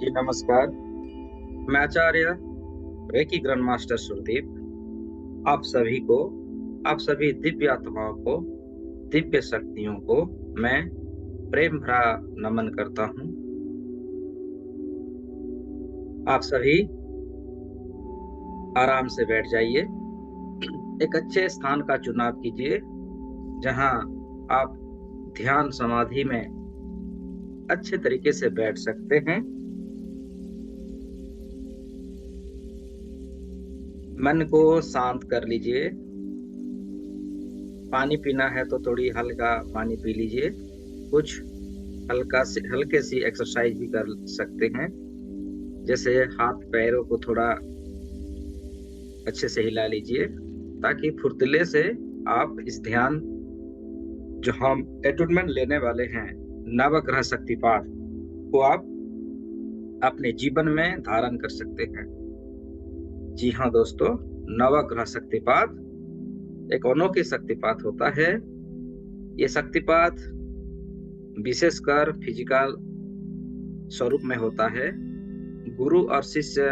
जी नमस्कार। मैं आचार्य reiki grand master सुरदीप आप सभी को, आप सभी दिव्य आत्माओं को, दिव्य शक्तियों को मैं प्रेम भरा नमन करता हूँ। आप सभी आराम से बैठ जाइए। एक अच्छे स्थान का चुनाव कीजिए जहाँ आप ध्यान समाधि में अच्छे तरीके से बैठ सकते हैं। मन को शांत कर लीजिए। पानी पीना है तो थोड़ी हल्का पानी पी लीजिए। कुछ हल्के सी एक्सरसाइज भी कर सकते हैं, जैसे हाथ पैरों को थोड़ा अच्छे से हिला लीजिए ताकि फुर्तीले से आप इस ध्यान जो हम एटूनमेंट लेने वाले हैं नवग्रह शक्तिपात को आप अपने जीवन में धारण कर सकते हैं। जी हाँ दोस्तों, नवग्रह शक्तिपात एक अनोखी शक्तिपात होता है। ये शक्तिपात विशेषकर फिजिकल स्वरूप में होता है। गुरु और शिष्य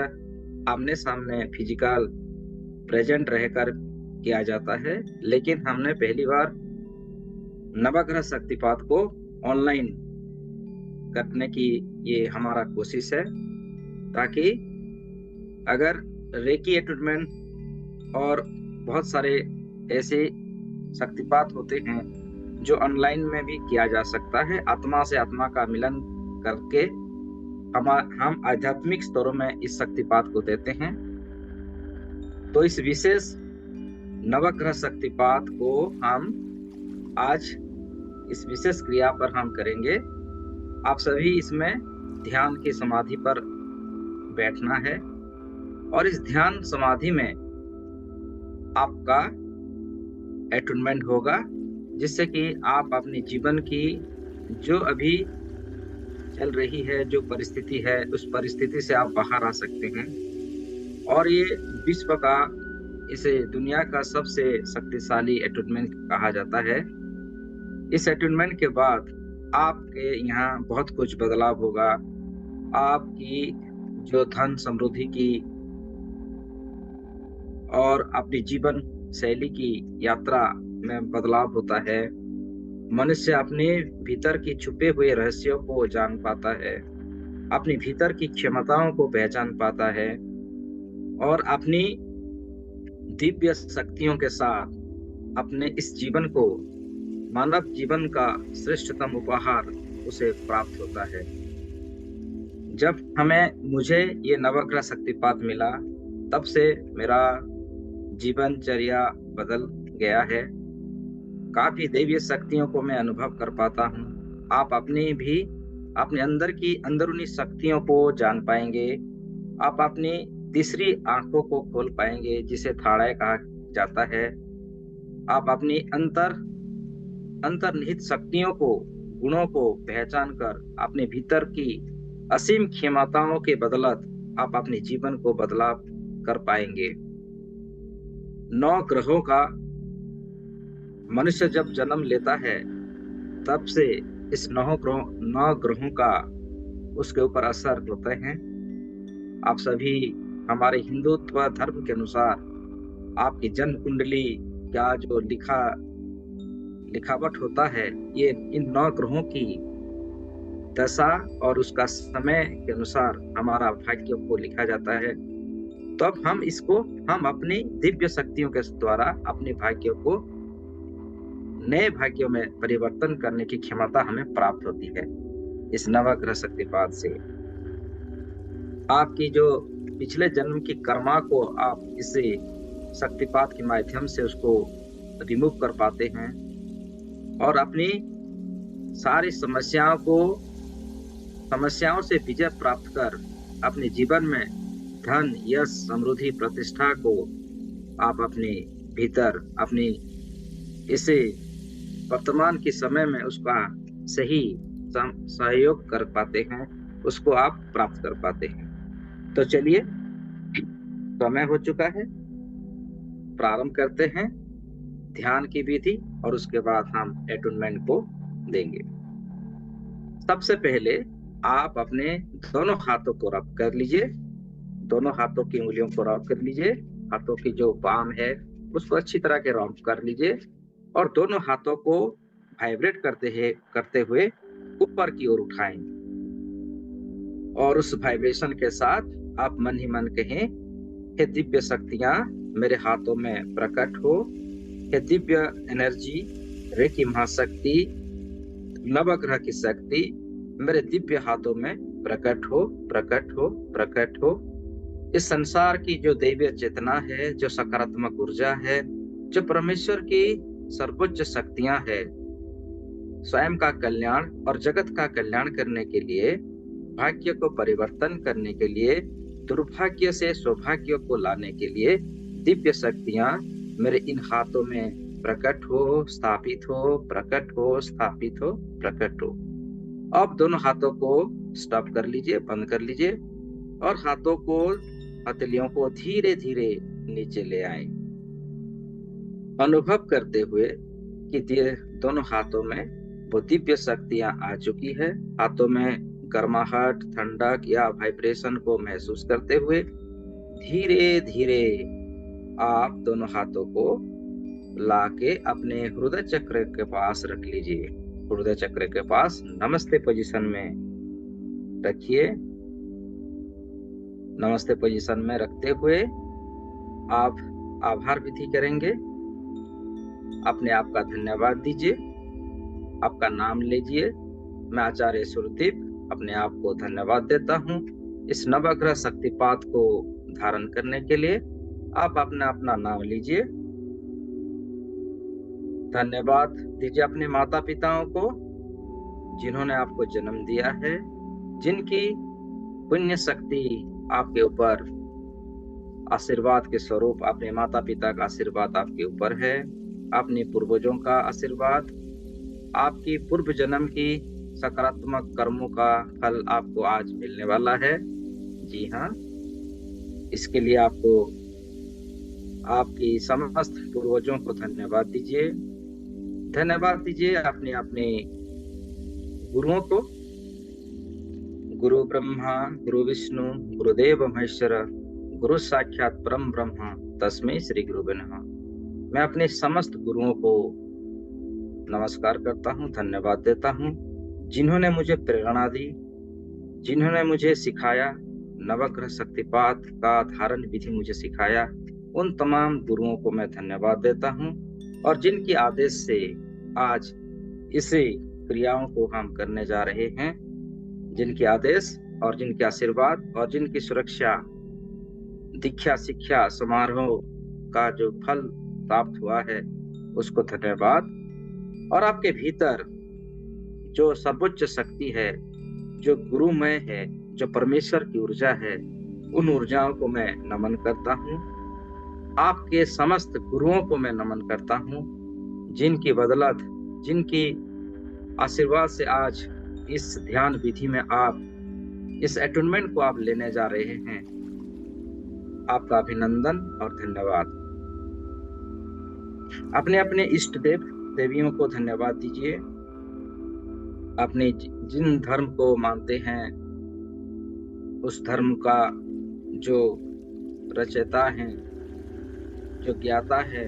आमने सामने फिजिकल प्रेजेंट रहकर किया जाता है, लेकिन हमने पहली बार नवग्रह शक्तिपात को ऑनलाइन करने की ये हमारा कोशिश है, ताकि अगर रेकी एटूनमेंट और बहुत सारे ऐसे शक्तिपात होते हैं जो ऑनलाइन में भी किया जा सकता है, आत्मा से आत्मा का मिलन करके हम आध्यात्मिक स्तरों में इस शक्तिपात को देते हैं। तो इस विशेष नवग्रह शक्तिपात को हम आज इस विशेष क्रिया पर हम करेंगे। आप सभी इसमें ध्यान की समाधि पर बैठना है और इस ध्यान समाधि में आपका एटूनमेंट होगा, जिससे कि आप अपने जीवन की जो अभी चल रही है जो परिस्थिति है उस परिस्थिति से आप बाहर आ सकते हैं। और ये विश्व का, इसे दुनिया का सबसे शक्तिशाली एटूनमेंट कहा जाता है। इस एटूनमेंट के बाद आपके यहाँ बहुत कुछ बदलाव होगा। आपकी जो धन समृद्धि की और अपनी जीवन शैली की यात्रा में बदलाव होता है। मनुष्य अपने भीतर की छुपे हुए रहस्यों को जान पाता है, अपने भीतर की क्षमताओं को पहचान पाता है और अपनी दिव्य शक्तियों के साथ अपने इस जीवन को, मानव जीवन का श्रेष्ठतम उपहार उसे प्राप्त होता है। जब मुझे ये नवग्रह शक्तिपात मिला, तब से मेरा जीवनचर्या बदल गया है। काफी दैवीय शक्तियों को मैं अनुभव कर पाता हूँ। आप अपने अंदर की अंदरूनी शक्तियों को जान पाएंगे। आप अपनी तीसरी आंखों को खोल पाएंगे, जिसे थाड़ाई कहा जाता है। आप अपनी अंतर्निहित शक्तियों को, गुणों को पहचान कर अपने भीतर की असीम क्षमताओं के बदौलत आप अपने जीवन को बदलाव कर पाएंगे। 9 ग्रहों का मनुष्य जब जन्म लेता है, तब से इस 9 ग्रहों का उसके ऊपर असर होते हैं। आप सभी हमारे हिंदुत्व धर्म के अनुसार आपकी जन्म कुंडली का जो लिखावट होता है, ये इन 9 ग्रहों की दशा और उसका समय के अनुसार हमारा भाग्य को लिखा जाता है। तो अब हम अपनी दिव्य शक्तियों के द्वारा अपने भाग्य को नए भाग्यों में परिवर्तन करने की क्षमता हमें प्राप्त होती है। इस नवग्रह शक्तिपात से आपकी जो पिछले जन्म की कर्मा को आप इसे शक्तिपात के माध्यम से उसको रिमूव कर पाते हैं और अपनी सारी समस्याओं से विजय प्राप्त कर अपने जीवन में धन, यश, समृद्धि, प्रतिष्ठा को आप अपने भीतर अपनी इसे वर्तमान के समय में उसका सही सहयोग कर पाते हैं, उसको आप प्राप्त कर पाते हैं। तो चलिए, समय हो चुका है, प्रारंभ करते हैं ध्यान की विधि और उसके बाद हम एटूनमेंट को देंगे। सबसे पहले आप अपने दोनों हाथों को रब कर लीजिए, दोनों हाथों की उंगलियों को रब कर लीजिए, हाथों की जो पाम है उसको अच्छी तरह के रब कर लीजिए और दोनों हाथों को वाइब्रेट करते हुए ऊपर की ओर उठाएं और उस वाइब्रेशन के साथ आप मन ही मन कहें, हे दिव्य शक्तियां मेरे हाथों में प्रकट हो, हे दिव्य एनर्जी, रेकी महाशक्ति, नवग्रह की शक्ति मेरे दिव्य हाथों में प्रकट हो, प्रकट हो, प्रकट हो। इस संसार की जो दैवीय चेतना है, जो सकारात्मक ऊर्जा है, जो परमेश्वर की सर्वोच्च शक्तियां है, स्वयं का कल्याण और जगत का कल्याण करने के लिए, भाग्य को परिवर्तन करने के लिए, दुर्भाग्य से सौभाग्य को लाने के लिए दिव्य शक्तियां मेरे इन हाथों में प्रकट हो, स्थापित हो, प्रकट हो, स्थापित हो, प्रकट हो। अब दोनों हाथों को स्टॉप कर लीजिए, बंद कर लीजिए और हाथों को, हथेलियों को धीरे धीरे नीचे ले आए, अनुभव करते हुए कि दोनों हाथों में वो दिव्य शक्तियां आ चुकी है। हाथों में गर्माहट, ठंडक या वाइब्रेशन को महसूस करते हुए धीरे धीरे आप दोनों हाथों को लाके अपने हृदय चक्र के पास रख लीजिए। हृदय चक्र के पास नमस्ते पोजीशन में रखिए। नमस्ते पोजीशन में रखते हुए आप आभार विधि करेंगे, अपने आप का धन्यवाद दीजिए, आपका नाम लीजिए। मैं आचार्य सुरदीप अपने आप को धन्यवाद देता हूँ इस नवग्रह शक्तिपात को धारण करने के लिए। आप अपना नाम लीजिए, धन्यवाद दीजिए अपने माता पिताओं को जिन्होंने आपको जन्म दिया है, जिनकी पुण्य शक्ति आपके ऊपर आशीर्वाद के स्वरूप, अपने माता पिता का आशीर्वाद आपके ऊपर है, अपने पूर्वजों का आशीर्वाद, आपकी पूर्व जन्म की सकारात्मक कर्मों का फल आपको आज मिलने वाला है। जी हाँ, इसके लिए आपको आपकी समस्त पूर्वजों को धन्यवाद दीजिए। धन्यवाद दीजिए अपने अपने गुरुओं को, गुरु ब्रह्मा, गुरु विष्णु, गुरुदेव महेश्वर, गुरु साक्षात परम ब्रह्म, तस्मै श्री गुरुवे नमः। मैं अपने समस्त गुरुओं को नमस्कार करता हूँ, धन्यवाद देता हूँ, जिन्होंने मुझे प्रेरणा दी, जिन्होंने मुझे सिखाया, नवग्रह शक्तिपात का धारण विधि मुझे सिखाया। उन तमाम गुरुओं को मैं धन्यवाद देता हूँ और जिनके आदेश से आज इसे क्रियाओं को हम करने जा रहे हैं, जिनके आदेश और जिनके आशीर्वाद और जिनकी सुरक्षा, दीक्षा शिक्षा समारोह का जो फल प्राप्त हुआ है उसको धन्यवाद। और आपके भीतर जो सर्वोच्च शक्ति है, जो गुरुमय है, जो परमेश्वर की ऊर्जा है, उन ऊर्जाओं को मैं नमन करता हूँ। आपके समस्त गुरुओं को मैं नमन करता हूँ, जिनकी बदौलत, जिनकी आशीर्वाद से आज इस ध्यान विधि में आप इस अटूनमेंट को आप लेने जा रहे हैं। आपका अभिनंदन और धन्यवाद। अपने अपने इष्ट देव देवियों को धन्यवाद दीजिए। अपने जिन धर्म को मानते हैं उस धर्म का जो रचयिता है, जो ज्ञाता है,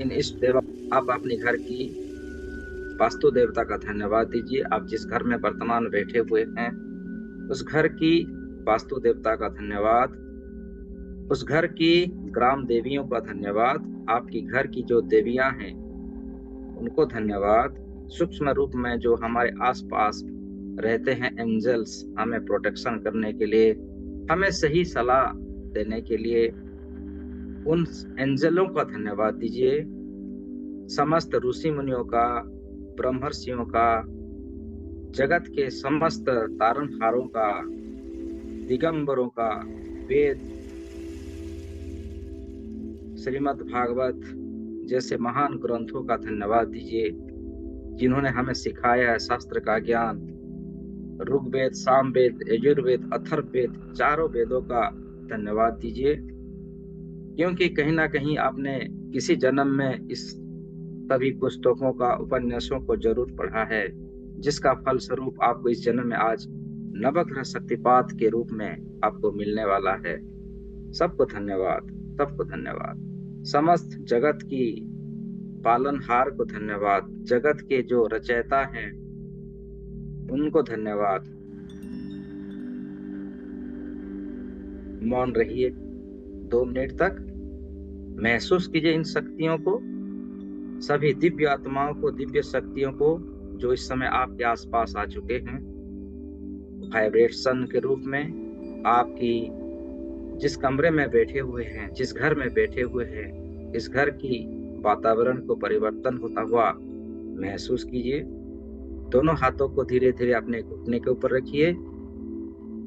इन इष्ट देव, आप अपने घर की वास्तु देवता का धन्यवाद दीजिए। आप जिस घर में वर्तमान बैठे हुए हैं उस घर की वास्तु देवता का धन्यवाद, उस घर की ग्राम देवियों का धन्यवाद, आपकी घर की जो देवियां हैं उनको धन्यवाद। सूक्ष्म रूप में जो हमारे आसपास रहते हैं एंजल्स, हमें प्रोटेक्शन करने के लिए, हमें सही सलाह देने के लिए, उन एंजलों का धन्यवाद दीजिए। समस्त ऋषि मुनियों का, ब्रह्मर्षियों का, जगत के समस्त तारनहारों का, दिगंबरों का, वेद, श्रीमद् भागवत जैसे महान ग्रंथों का धन्यवाद दीजिए, जिन्होंने हमें सिखाया है शास्त्र का ज्ञान। ऋग्वेद, सामवेद, यजुर्वेद, अथर्ववेद, चारों वेदों का धन्यवाद दीजिए, क्योंकि कहीं ना कहीं आपने किसी जन्म में इस सभी पुस्तकों का, उपन्यासों को जरूर पढ़ा है, जिसका फलस्वरूप आपको इस जन्म में आज नवग्रह शक्तिपात के रूप में आपको मिलने वाला है। सबको धन्यवाद, सबको धन्यवाद। समस्त जगत की पालनहार को धन्यवाद, जगत के जो रचयिता हैं उनको धन्यवाद। मौन रहिए 2 मिनट तक, महसूस कीजिए इन शक्तियों को, सभी दिव्य आत्माओं को, दिव्य शक्तियों को जो इस समय आपके आसपास आ चुके हैं, वाइब्रेशन के रूप में। आपकी जिस कमरे में बैठे हुए हैं, जिस घर में बैठे हुए हैं, इस घर की वातावरण को परिवर्तन होता हुआ महसूस कीजिए। दोनों हाथों को धीरे धीरे अपने घुटने के ऊपर रखिए।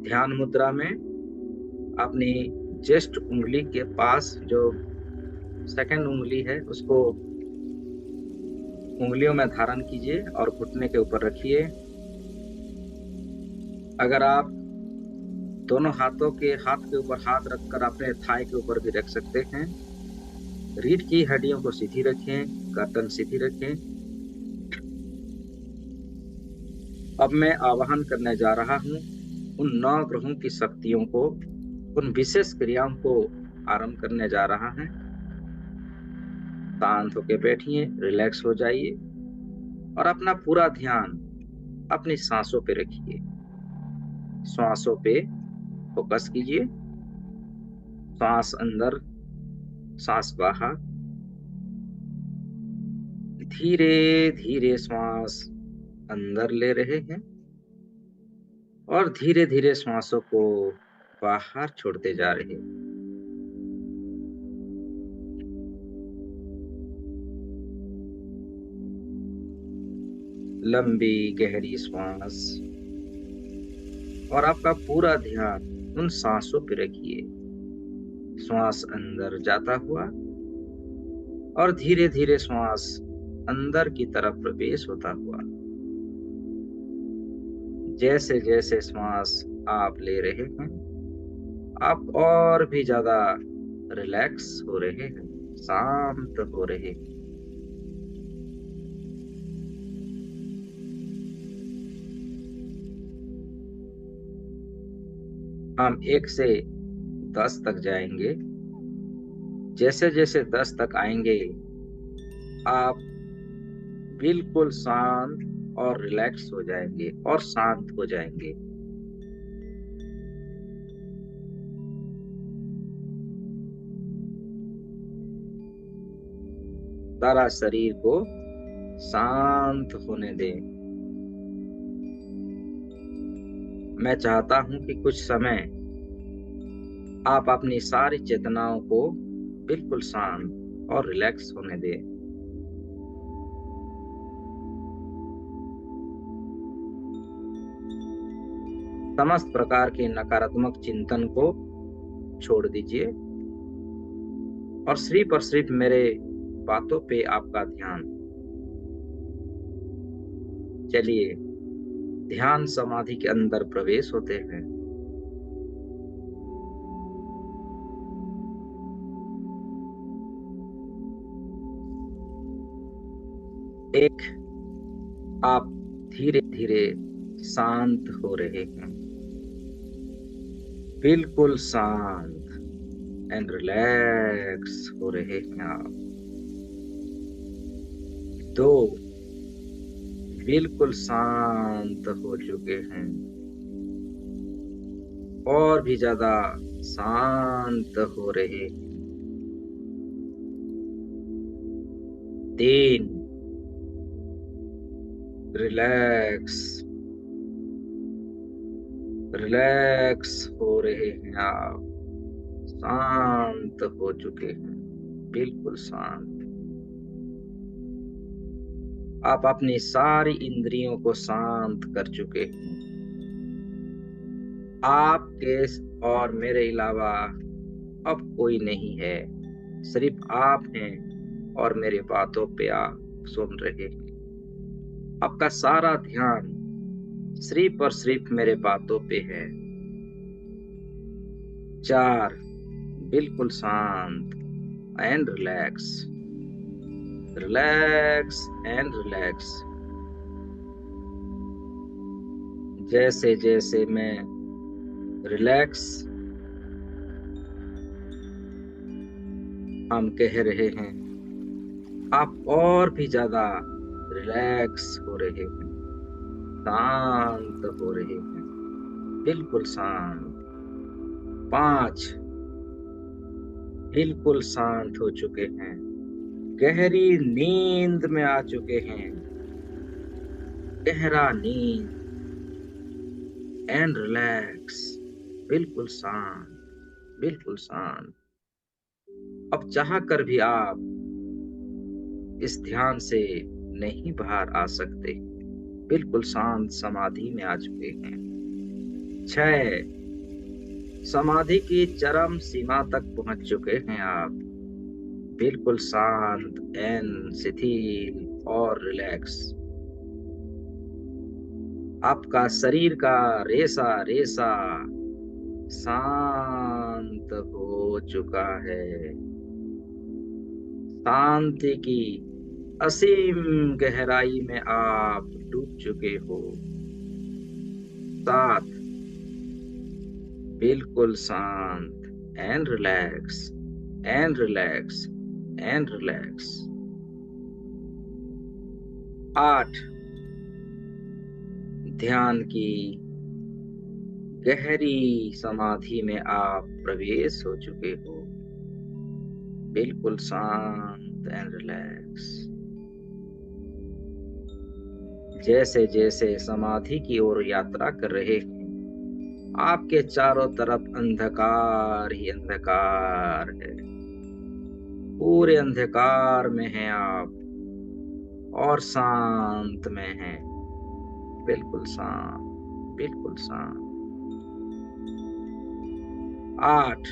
ध्यान मुद्रा में अपनी ज्येष्ठ उंगली के पास जो सेकंड उंगली है उसको उंगलियों में धारण कीजिए और घुटने के ऊपर रखिए। अगर आप दोनों हाथों के हाथ के ऊपर हाथ रखकर अपने थाई के ऊपर भी रख सकते हैं। रीढ़ की हड्डियों को सीधी रखें, गर्दन सीधी रखें। अब मैं आवाहन करने जा रहा हूं उन 9 ग्रहों की शक्तियों को, उन विशेष क्रियाओं को आरंभ करने जा रहा है। शांत होकर बैठिए, रिलैक्स हो जाइए और अपना पूरा ध्यान अपनी सांसों पे रखिए। श्वासों पे फोकस कीजिए। सांस अंदर, सांस बाहर। धीरे धीरे श्वास अंदर ले रहे हैं और धीरे धीरे श्वासों को बाहर छोड़ते जा रहे हैं। लंबी गहरी श्वास और आपका पूरा ध्यान उन सांसों पे रखिए। श्वास अंदर जाता हुआ और धीरे धीरे श्वास अंदर की तरफ प्रवेश होता हुआ। जैसे जैसे श्वास आप ले रहे हैं, आप और भी ज्यादा रिलैक्स हो रहे हैं, शांत हो रहे हैं। हम 1 से 10 तक जाएंगे। जैसे जैसे 10 तक आएंगे, आप बिल्कुल शांत और रिलैक्स हो जाएंगे और शांत हो जाएंगे। सारा शरीर को शांत होने दें। मैं चाहता हूं कि कुछ समय आप अपनी सारी चेतनाओं को बिल्कुल शांत और रिलैक्स होने दें। समस्त प्रकार के नकारात्मक चिंतन को छोड़ दीजिए और सिर्फ और सिर्फ मेरे बातों पे आपका ध्यान। चलिए ध्यान समाधि के अंदर प्रवेश होते हैं। एक, आप धीरे धीरे शांत हो रहे हैं, बिल्कुल शांत एंड रिलैक्स हो रहे हैं आप। 2, बिल्कुल शांत हो चुके हैं और भी ज्यादा शांत हो रहे हैं। 3, रिलैक्स रिलैक्स हो रहे हैं आप, शांत हो चुके हैं, बिल्कुल शांत। आप अपनी सारी इंद्रियों को शांत कर चुके हैं। आपके और मेरे अलावा अब कोई नहीं है, सिर्फ आप हैं और मेरे बातों पे आप सुन रहे हैं। आपका सारा ध्यान सिर्फ और सिर्फ मेरे बातों पे है। 4, बिल्कुल शांत and relax. Relax and relax. जैसे जैसे मैं रिलैक्स हम कह रहे हैं, आप और भी ज्यादा रिलैक्स हो रहे हैं, शांत हो रहे हैं, बिल्कुल शांत। 5, बिल्कुल शांत हो चुके हैं, गहरी नींद में आ चुके हैं, गहरा नींद एंड रिलैक्स, बिल्कुल शांत, बिल्कुल शांत। अब चाह कर भी आप इस ध्यान से नहीं बाहर आ सकते, बिल्कुल शांत समाधि में आ चुके हैं। 6, समाधि की चरम सीमा तक पहुंच चुके हैं आप, बिल्कुल शांत एंड शिथिल और रिलैक्स। आपका शरीर का रेसा रेसा शांत हो चुका है, शांति की असीम गहराई में आप डूब चुके हो। 7, बिल्कुल शांत and relax and relax and relax. 8, ध्यान की गहरी समाधि में आप प्रवेश हो चुके हो, बिल्कुल शांत एंड रिलैक्स। जैसे जैसे समाधि की ओर यात्रा कर रहे हैं, आपके चारों तरफ अंधकार ही अंधकार है, पूरे अंधकार में हैं आप और शांत में हैं, बिल्कुल शांत, बिल्कुल शांत। 8,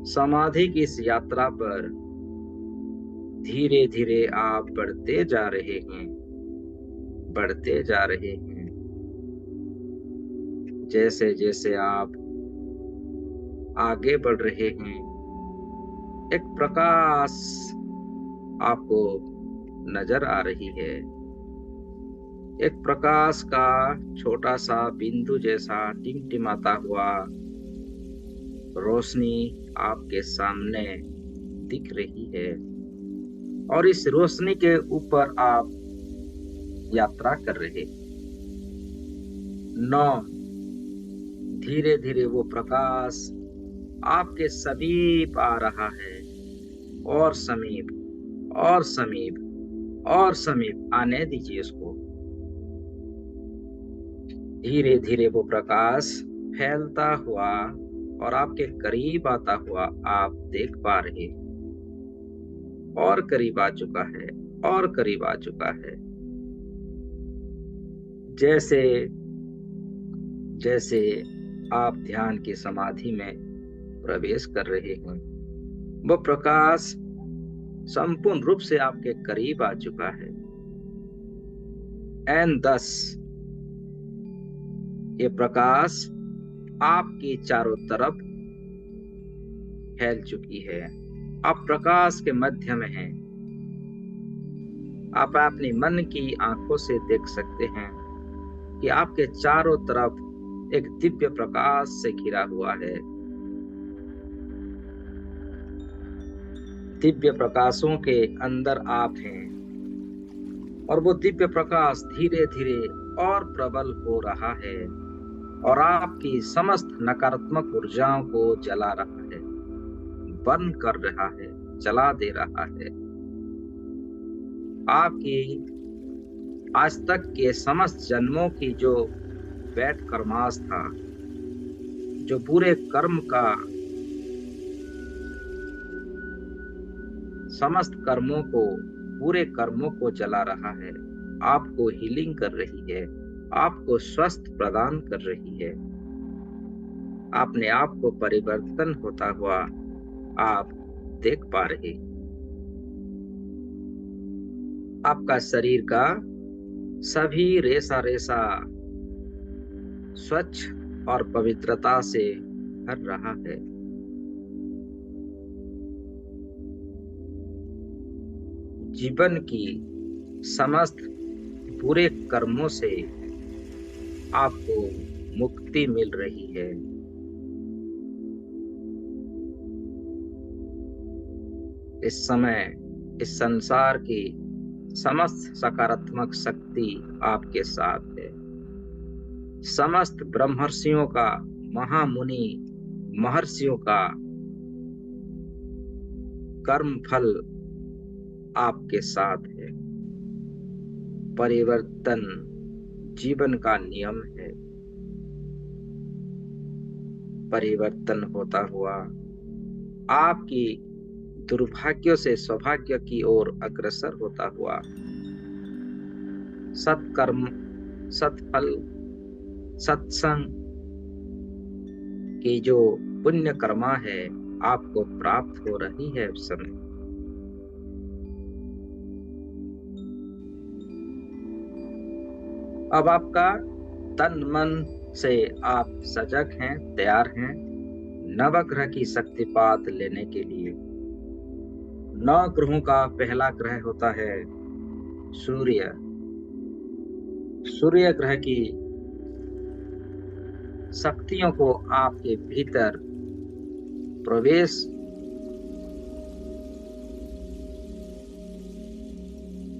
समाधि की इस यात्रा पर धीरे धीरे आप बढ़ते जा रहे हैं, बढ़ते जा रहे हैं। जैसे जैसे आप आगे बढ़ रहे हैं, एक प्रकाश आपको नजर आ रही है, एक प्रकाश का छोटा सा बिंदु जैसा टिमटिमाता हुआ रोशनी आपके सामने दिख रही है, और इस रोशनी के ऊपर आप यात्रा कर रहे हैं। 9, धीरे धीरे वो प्रकाश आपके समीप आ रहा है, और समीप और समीप और समीप आने दीजिए उसको। धीरे धीरे वो प्रकाश फैलता हुआ और आपके करीब आता हुआ आप देख पा रहे हैं, और करीब आ चुका है, और करीब आ चुका है। जैसे जैसे आप ध्यान की समाधि में प्रवेश कर रहे हैं, वो प्रकाश संपूर्ण रूप से आपके करीब आ चुका है। एंड 10, ये प्रकाश आपकी चारों तरफ फैल चुकी है, आप प्रकाश के मध्य में हैं। आप अपनी मन की आंखों से देख सकते हैं कि आपके चारों तरफ एक दिव्य प्रकाश से घिरा हुआ है। दिव्य प्रकाशों के अंदर आप हैं, और वो दिव्य प्रकाश धीरे धीरे और प्रबल हो रहा है, और आपकी समस्त नकारात्मक ऊर्जाओं को जला रहा है, बंद कर रहा है, जला दे रहा है। आपकी आज तक के समस्त जन्मों की जो बैड कर्मास था, जो बुरे कर्म का समस्त कर्मों को, पूरे कर्मों को जला रहा है, आपको हीलिंग कर रही है, आपको स्वस्थ प्रदान कर रही है। अपने आप को परिवर्तन होता हुआ आप देख पा रहे। आपका शरीर का सभी रेसा रेसा स्वच्छ और पवित्रता से भर रहा है। जीवन की समस्त बुरे कर्मों से आपको मुक्ति मिल रही है। इस समय इस संसार की समस्त सकारात्मक शक्ति आपके साथ है। समस्त ब्रह्मर्षियों का, महामुनि महर्षियों का कर्म फल आपके साथ है। परिवर्तन जीवन का नियम है। परिवर्तन होता हुआ आपकी दुर्भाग्यों से सौभाग्य की ओर अग्रसर होता हुआ सत्कर्म, सत्फल, सत्संग की जो पुण्य कर्मा है आपको प्राप्त हो रही है। उस समय अब आपका तन मन से आप सजग हैं, तैयार हैं नवग्रह की शक्तिपात लेने के लिए। 9 ग्रहों का पहला ग्रह होता है सूर्य। सूर्य ग्रह की शक्तियों को आपके भीतर प्रवेश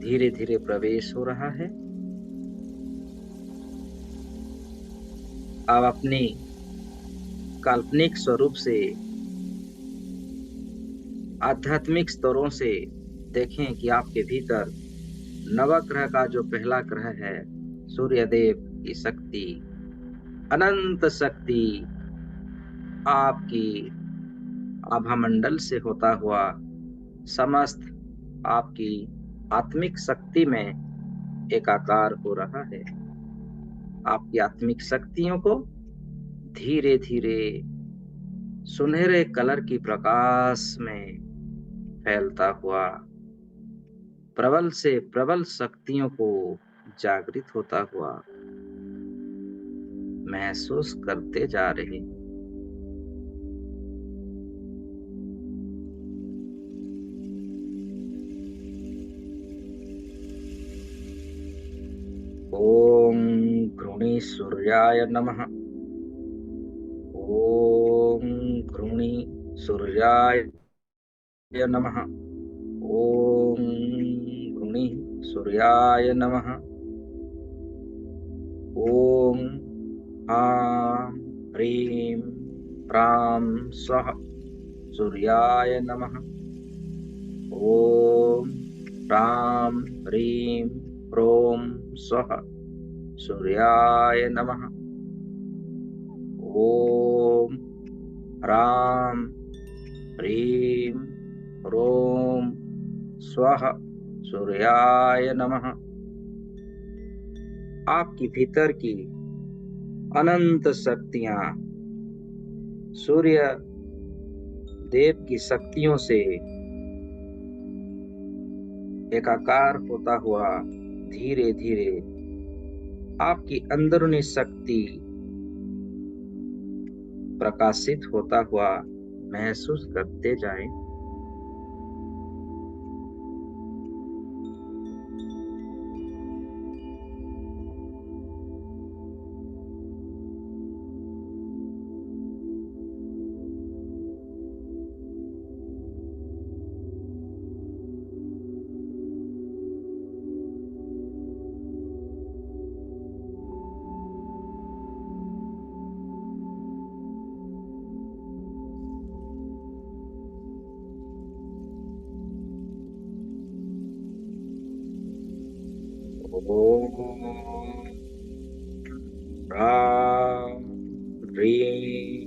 धीरे धीरे प्रवेश हो रहा है। आप अपनी काल्पनिक स्वरूप से, आध्यात्मिक स्तरों से देखें कि आपके भीतर नवग्रह का जो पहला ग्रह है सूर्यदेव की शक्ति, अनंत शक्ति आपकी आभामंडल से होता हुआ समस्त आपकी आत्मिक शक्ति में एकाकार हो रहा है। आपकी आत्मिक शक्तियों को धीरे धीरे सुनहरे कलर की प्रकाश में फैलता हुआ प्रबल से प्रबल शक्तियों को जागृत होता हुआ महसूस करते जा रहे हैं। ओम घृणी सूर्याय नमः। ओम घृणी सूर्याय नमः। ओम घृणी सूर्याय नमः। ओम ह्रां ह्रीं ह्रां स्वः सूर्याय नमः। ओम ह्रां ह्रीं ह्रौं स्वः सूर्याय नमः। ओम ह्रां ह्रीं ह्रौं स्वः सूर्याय नमः। आपकी भीतर की अनंत शक्तियां सूर्य देव की शक्तियों से एकाकार होता हुआ धीरे धीरे आपकी अंदरूनी शक्ति प्रकाशित होता हुआ महसूस करते जाएं। ओम ह्रां ह्रीं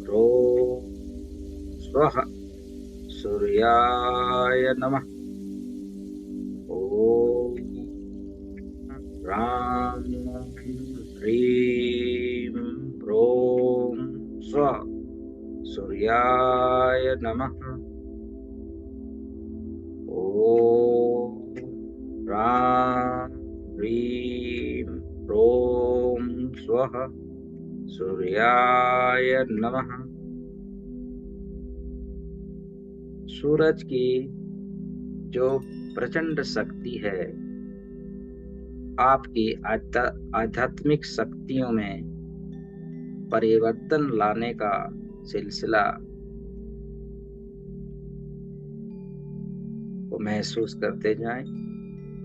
ह्रौं स्वः सूर्याय नमः। ओम ह्रां ह्रीं ह्रौं स्वः सूर्याय नमः। ओम ह्रां ह्रीं ह्रौं स्वः सूर्याय नमः। सूरज की जो प्रचंड शक्ति है। आपकी आध्यात्मिक शक्तियों में परिवर्तन लाने का सिलसिला को महसूस करते जाएं।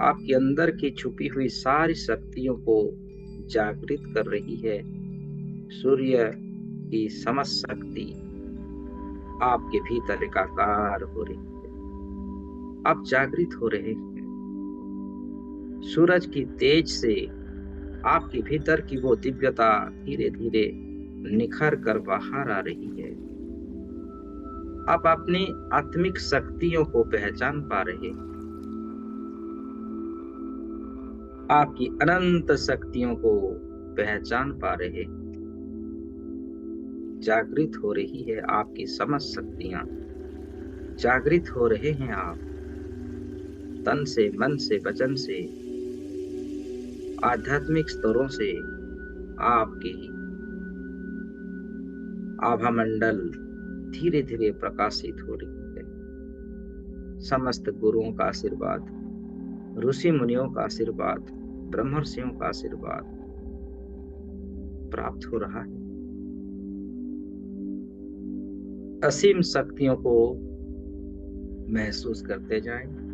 आपके अंदर की छुपी हुई सारी शक्तियों को जागृत कर रही है। सूर्य की समस्त शक्ति आपके भीतर एकाकार हो रही है। आप जागृत हो रहे हैं। सूरज की तेज से आपके भीतर की वो दिव्यता धीरे धीरे निखर कर बाहर आ रही है। आप अपनी आत्मिक शक्तियों को पहचान पा रहे हैं। आपकी अनंत शक्तियों को पहचान पा रहे हैं। जागृत हो रही है आपकी समस्त शक्तियां। जागृत हो रहे हैं आप तन से, मन से, वचन से, आध्यात्मिक स्तरों से। आपकी आभा मंडल धीरे धीरे प्रकाशित हो रही है। समस्त गुरुओं का आशीर्वाद, ऋषि मुनियों का आशीर्वाद, ब्रह्मर्षियों का आशीर्वाद प्राप्त हो रहा है। असीम शक्तियों को महसूस करते जाएं।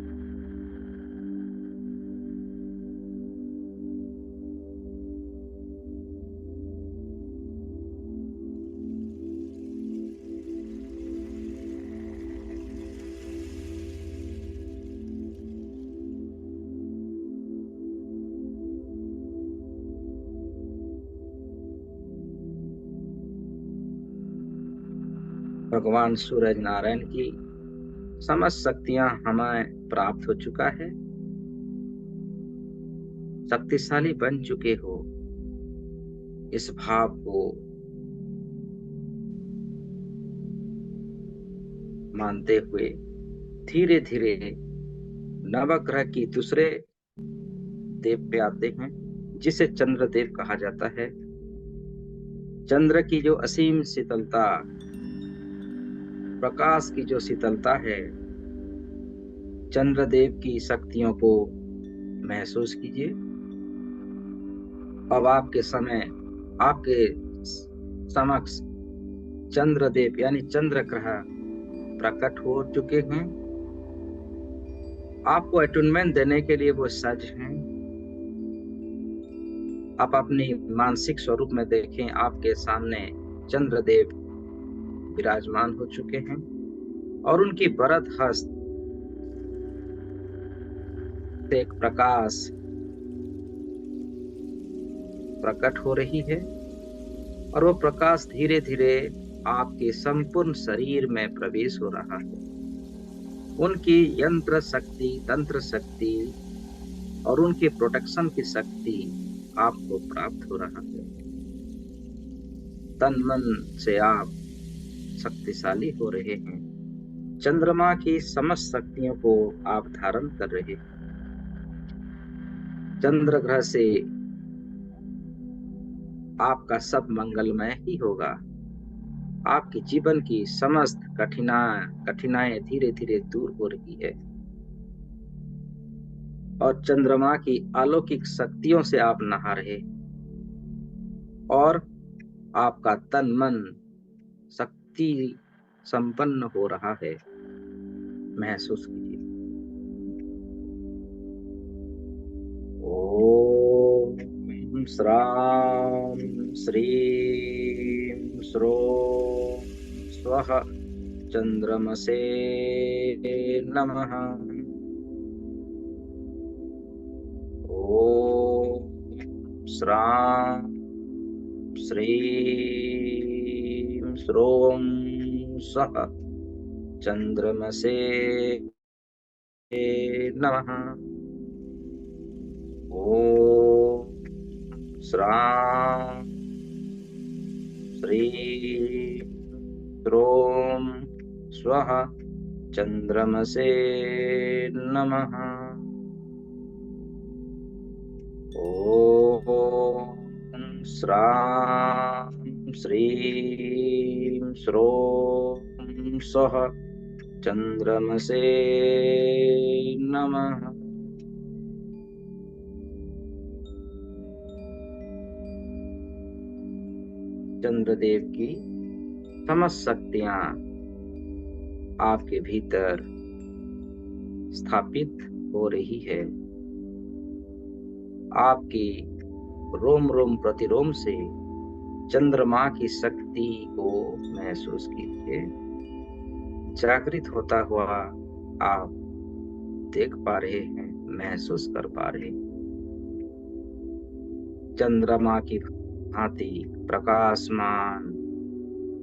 भगवान सूरज नारायण की समस्त शक्तियां हमें प्राप्त हो चुका है। शक्तिशाली बन चुके हो, इस भाव को मानते हुए धीरे धीरे नवग्रह की दूसरे देव पे आते हैं, जिसे चंद्रदेव कहा जाता है। चंद्र की जो असीम शीतलता, प्रकाश की जो शीतलता है, चंद्रदेव की शक्तियों को महसूस कीजिए। अब आपके समक्ष चंद्रदेव यानी चंद्र ग्रह प्रकट हो चुके हैं। आपको अटूनमेंट देने के लिए वो सज हैं। आप अपनी मानसिक स्वरूप में देखें, आपके सामने चंद्रदेव विराजमान हो चुके हैं और उनकी वरद हस्त से एक प्रकाश प्रकट हो रही है और वो प्रकाश धीरे धीरे आपके संपूर्ण शरीर में प्रवेश हो रहा है। उनकी यंत्र शक्ति, तंत्र शक्ति और उनकी प्रोटेक्शन की शक्ति आपको प्राप्त हो रहा है। तन मन से आप शक्तिशाली हो रहे हैं। चंद्रमा की समस्त शक्तियों को आप धारण कर रहे हैं। चंद्र ग्रह से आपका सब मंगलमय ही होगा। आपके जीवन की समस्त कठिनाएं धीरे धीरे दूर हो रही है और चंद्रमा की अलौकिक शक्तियों से आप नहा रहे और आपका तन मन शक्ति संपन्न हो रहा है। महसूस कीजिए। ओम श्राम श्रीं श्रों स्वः चंद्रमसे नमः। ओम श्रां श्रीं श्रों स्वः चंद्रमसे नमः। ओम श्रां श्रीं श्रों स्वः चंद्रमसे नमः। ओम श्रां श्रीं श्रों स्वः चंद्रमसे नमः। चंद्रदेव की समस्त शक्तियां आपके भीतर स्थापित हो रही है। आपकी रोम रोम प्रतिरोम से चंद्रमा की शक्ति को महसूस कीजिए। जागृत होता हुआ आप देख पा रहे हैं, महसूस कर पा रहे हैं। चंद्रमा की भांति प्रकाशमान,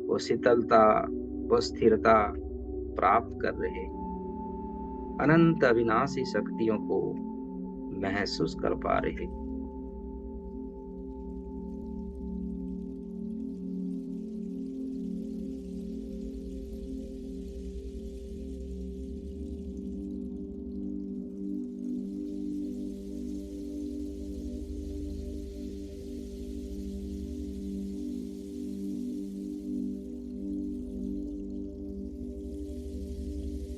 वो शीतलता, वो स्थिरता प्राप्त कर रहे, अनंत अविनाशी शक्तियों को महसूस कर पा रहे।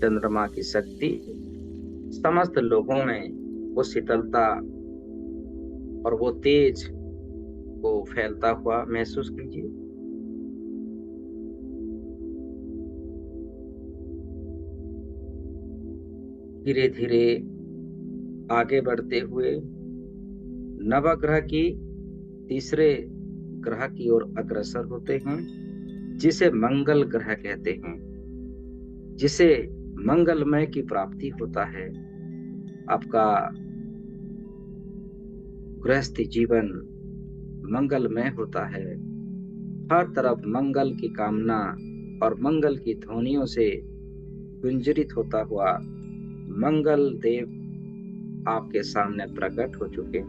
चंद्रमा की शक्ति समस्त लोगों में वो शीतलता और वो तेज को फैलता हुआ महसूस कीजिए। धीरे धीरे आगे बढ़ते हुए नवग्रह की तीसरे ग्रह की ओर अग्रसर होते हैं, जिसे मंगल ग्रह कहते हैं, जिसे मंगलमय की प्राप्ति होता है। आपका गृहस्थी जीवन मंगलमय होता है। हर तरफ मंगल की कामना और मंगल की ध्वनियों से गुंजरित होता हुआ मंगल देव आपके सामने प्रकट हो चुके।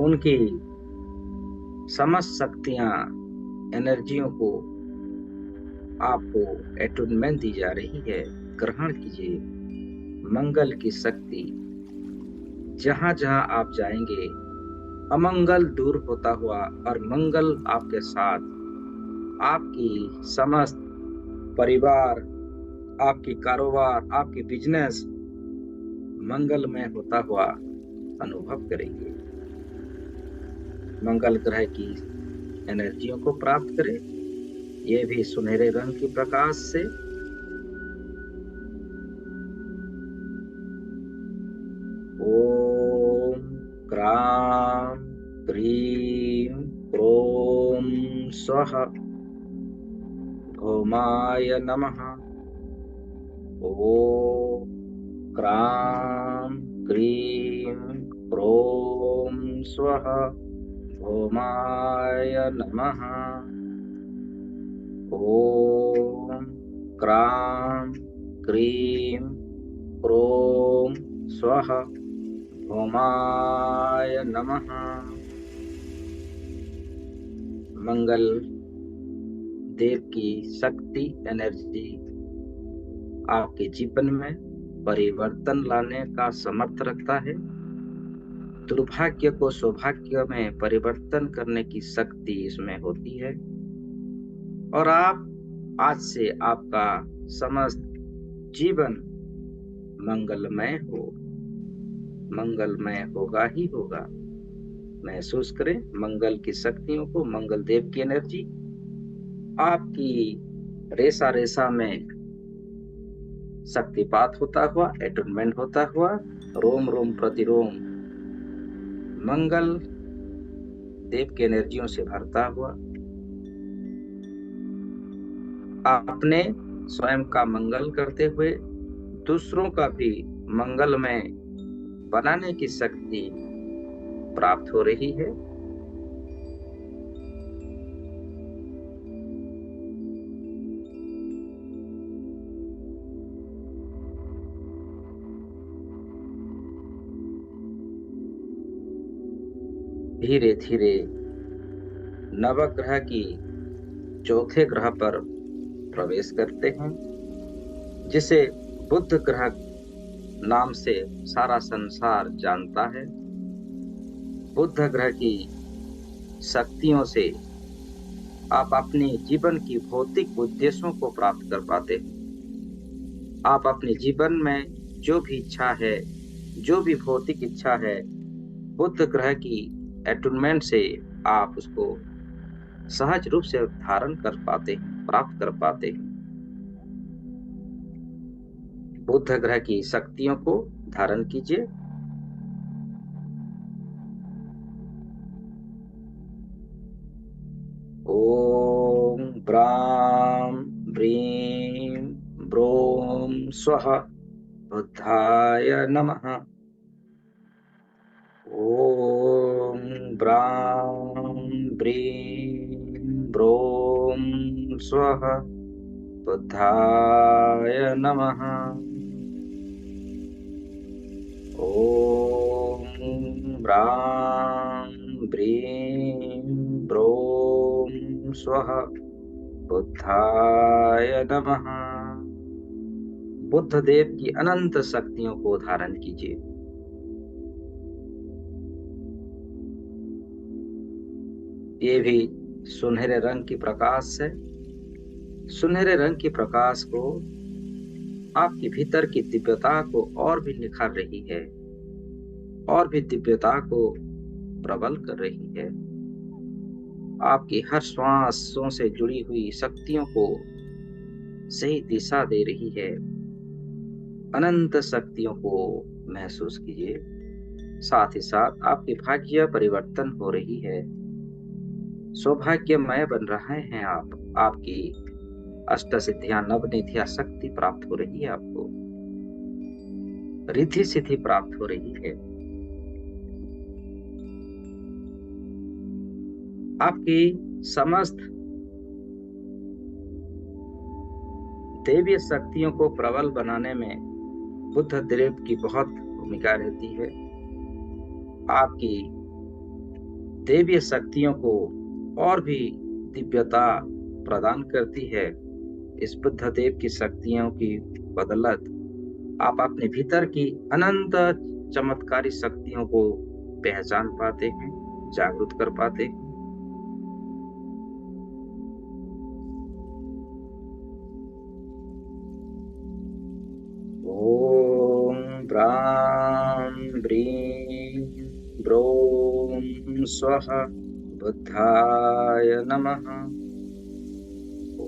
उनकी समस्त शक्तियां, एनर्जियों को आपको एटूनमेंट दी जा रही है। ग्रहण कीजिए मंगल की शक्ति। जहां जहां आप जाएंगे अमंगल दूर होता हुआ और मंगल आपके साथ, आपकी समस्त परिवार, आपकी कारोबार, आपकी बिजनेस मंगलमय होता हुआ अनुभव करेंगे। मंगल ग्रह की एनर्जियों को प्राप्त करें, ये भी सुनहरे रंग की प्रकाश से। ओम क्रां क्रीं क्रों स्वः भौमाय नमः। ओम क्रां क्रीं क्रों स्वः भौमाय नमः। ओम क्रां क्रीं क्रों स्वः भौमाय नमः। मंगल देव की शक्ति, एनर्जी आपके जीवन में परिवर्तन लाने का समर्थ रखता है। दुर्भाग्य को सौभाग्य में परिवर्तन करने की शक्ति इसमें होती है। और आप आज से आपका समस्त जीवन मंगलमय हो, मंगलमय होगा ही होगा। महसूस करें मंगल की शक्तियों को, मंगल देव की एनर्जी आपकी रेसा रेसा में शक्तिपात होता हुआ, एटूनमेंट होता हुआ, रोम रोम प्रतिरोम मंगल देव की एनर्जियों से भरता हुआ, आपने स्वयं का मंगल करते हुए दूसरों का भी मंगलमय बनाने की शक्ति प्राप्त हो रही है। धीरे धीरे नवग्रह की चौथे ग्रह पर प्रवेश करते हैं, जिसे बुध ग्रह नाम से सारा संसार जानता है। बुध ग्रह की शक्तियों से आप अपने जीवन की भौतिक उद्देश्यों को प्राप्त कर पाते हैं। आप अपने जीवन में जो भी इच्छा है, जो भी भौतिक इच्छा है, बुध ग्रह की एटूनमेंट से आप उसको सहज रूप से धारण कर पाते हैं, प्राप्त कर पाते हैं। बुध ग्रह की शक्तियों को धारण कीजिए। ओम ब्राम ब्रीम ब्रोम स्वः बुद्धाय नमः। ओम ब्राम ब्रीम ब्रोम स्वः बुद्धाय नमः। ओम ब्राम ब्रीम ब्रोम स्वः बुद्धाय नमः। बुद्ध देव की अनंत शक्तियों को धारण कीजिए। ये भी सुनहरे रंग की प्रकाश है। सुनहरे रंग की प्रकाश को आपके भीतर की दिव्यता को और भी निखार रही है, और भी दिव्यता को प्रबल कर रही है। आपकी हर श्वासों से जुड़ी हुई शक्तियों को सही दिशा दे रही है। अनंत शक्तियों को महसूस कीजिए। साथ ही साथ आपकी भाग्य परिवर्तन हो रही है। सौभाग्यमय बन रहे हैं आप। आपकी अष्ट सिद्धियां, नव निधियां शक्ति प्राप्त हो रही है। आपको रिद्धि सिद्धि प्राप्त हो रही है। आपकी समस्त दैवीय शक्तियों को प्रबल बनाने में बुद्ध देव की बहुत भूमिका रहती है। आपकी दैवीय शक्तियों को और भी दिव्यता प्रदान करती है। इस बुद्ध देव की शक्तियों की बदौलत आप अपने भीतर की अनंत चमत्कारी शक्तियों को पहचान पाते हैं, जागरूक कर पाते हैं। ओम ब्राम ब्रीम ब्रोम स्वः बुद्धाय नमः।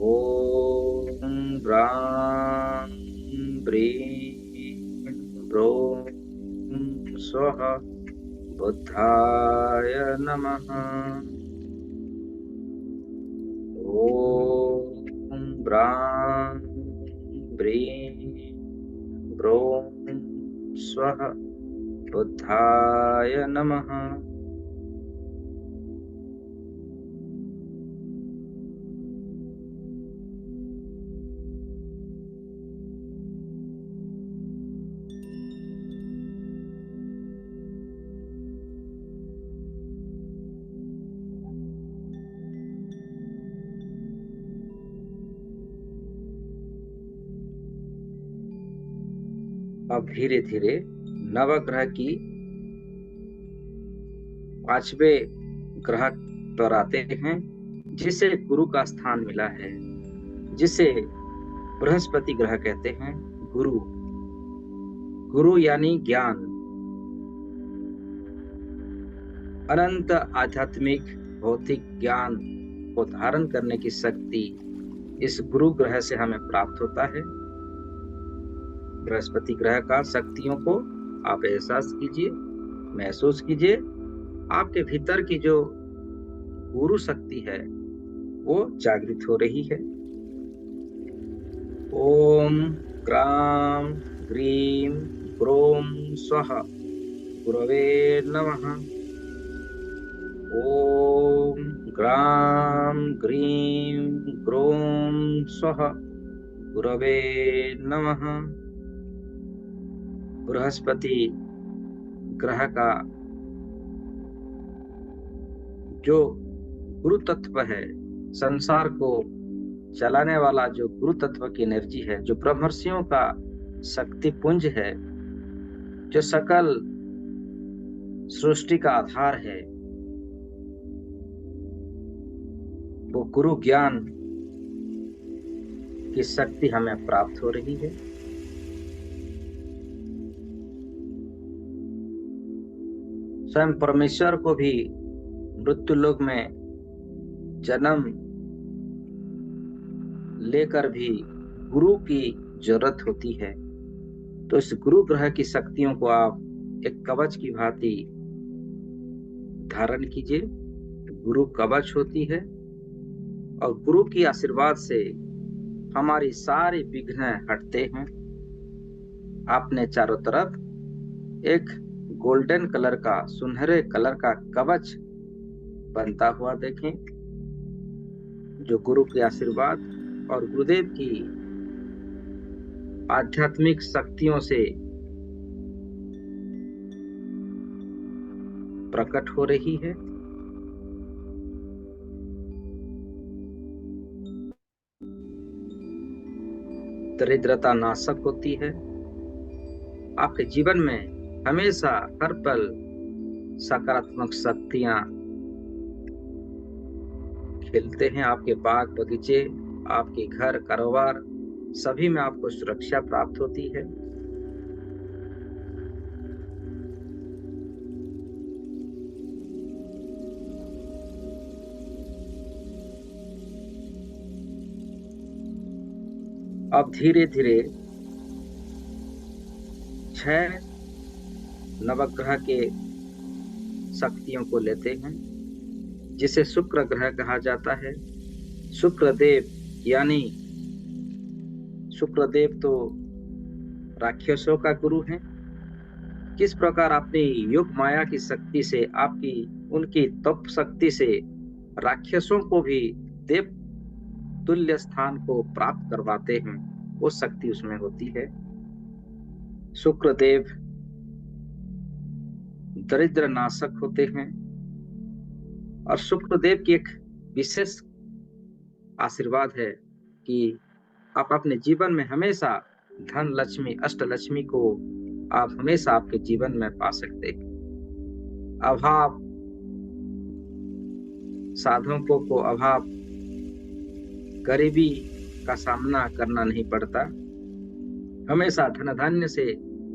ओम ब्राम ब्रीम ब्रोम स्वः बुद्धाय नमः। ओम ब्राम ब्रीम ब्रोम स्वः बुद्धाय नमः। अब धीरे धीरे नवग्रह की 5वें ग्रह पर आते हैं, जिसे गुरु का स्थान मिला है, जिसे बृहस्पति ग्रह कहते हैं। गुरु, गुरु यानी ज्ञान, अनंत आध्यात्मिक भौतिक ज्ञान को धारण करने की शक्ति इस गुरु ग्रह से हमें प्राप्त होता है। बृहस्पति ग्रह का शक्तियों को आप एहसास कीजिए, महसूस कीजिए। आपके भीतर की जो गुरु शक्ति है वो जागृत हो रही है। ओम ग्राम ग्रीम ग्रोम स्वः गुरवे नमः। ओम ग्राम ग्रीम ग्रोम स्वः गुरवे नमः। बृहस्पति ग्रह का जो गुरु तत्व है, संसार को चलाने वाला जो गुरु तत्व की एनर्जी है, जो ब्रह्मर्षियों का शक्ति पुंज है, जो सकल सृष्टि का आधार है, वो गुरु ज्ञान की शक्ति हमें प्राप्त हो रही है। स्वयं परमेश्वर को भी मृत्यु लोक में जन्म लेकर भी गुरु की जरूरत होती है। तो इस गुरु ग्रह की शक्तियों को आप एक कवच की भांति धारण कीजिए। गुरु कवच होती है और गुरु की आशीर्वाद से हमारी सारी विघ्न हटते हैं। आपने चारों तरफ एक गोल्डन कलर का, सुनहरे कलर का कवच बनता हुआ देखें, जो गुरु के आशीर्वाद और गुरुदेव की आध्यात्मिक शक्तियों से प्रकट हो रही है। दरिद्रता नाशक होती है। आपके जीवन में हमेशा हर पल सकारात्मक शक्तियां खिलते हैं। आपके बाग बगीचे, आपके घर, कारोबार, सभी में आपको सुरक्षा प्राप्त होती है। अब धीरे धीरे 6 नवग्रह के शक्तियों को लेते हैं, जिसे शुक्र ग्रह कहा जाता है। शुक्रदेव यानी शुक्रदेव तो राक्षसों का गुरु है। किस प्रकार अपनी योग माया की शक्ति से, आपकी उनकी तप शक्ति से राक्षसों को भी देव तुल्य स्थान को प्राप्त करवाते हैं, वो शक्ति उसमें होती है। शुक्रदेव दरिद्र नाशक होते हैं और शुक्रदेव की एक विशेष आशीर्वाद है कि आप अपने जीवन में हमेशा धन लक्ष्मी, अष्ट लक्ष्मी को आप हमेशा आपके जीवन में पा सकते हैं। अभाव, साधकों को अभाव, गरीबी का सामना करना नहीं पड़ता, हमेशा धन धान्य से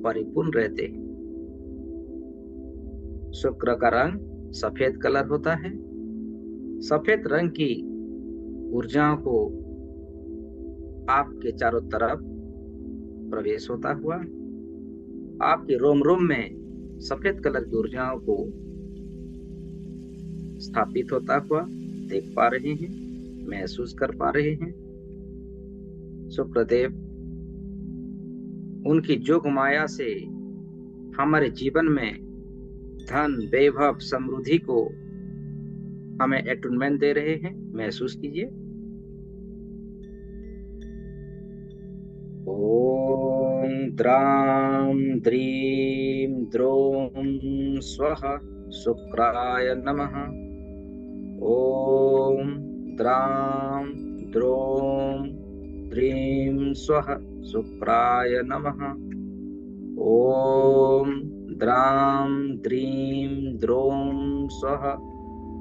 परिपूर्ण रहते हैं। शुक्र का रंग सफेद कलर होता है। सफेद रंग की ऊर्जाओं को आपके चारों तरफ प्रवेश होता हुआ, आपके रोम रोम में सफेद कलर की ऊर्जाओं को स्थापित होता हुआ देख पा रहे हैं, महसूस कर पा रहे हैं। शुक्रदेव उनकी जोग माया से हमारे जीवन में धन, वैभव, समृद्धि को हमें अटूनमेंट दे रहे हैं। महसूस कीजिए। ओम द्राम द्रीम द्रोम स्वः शुक्राय नमः। ओम द्राम द्रोम द्रीम स्वः शुक्राय नमः। ओम द्राम द्रीम द्रोम स्वः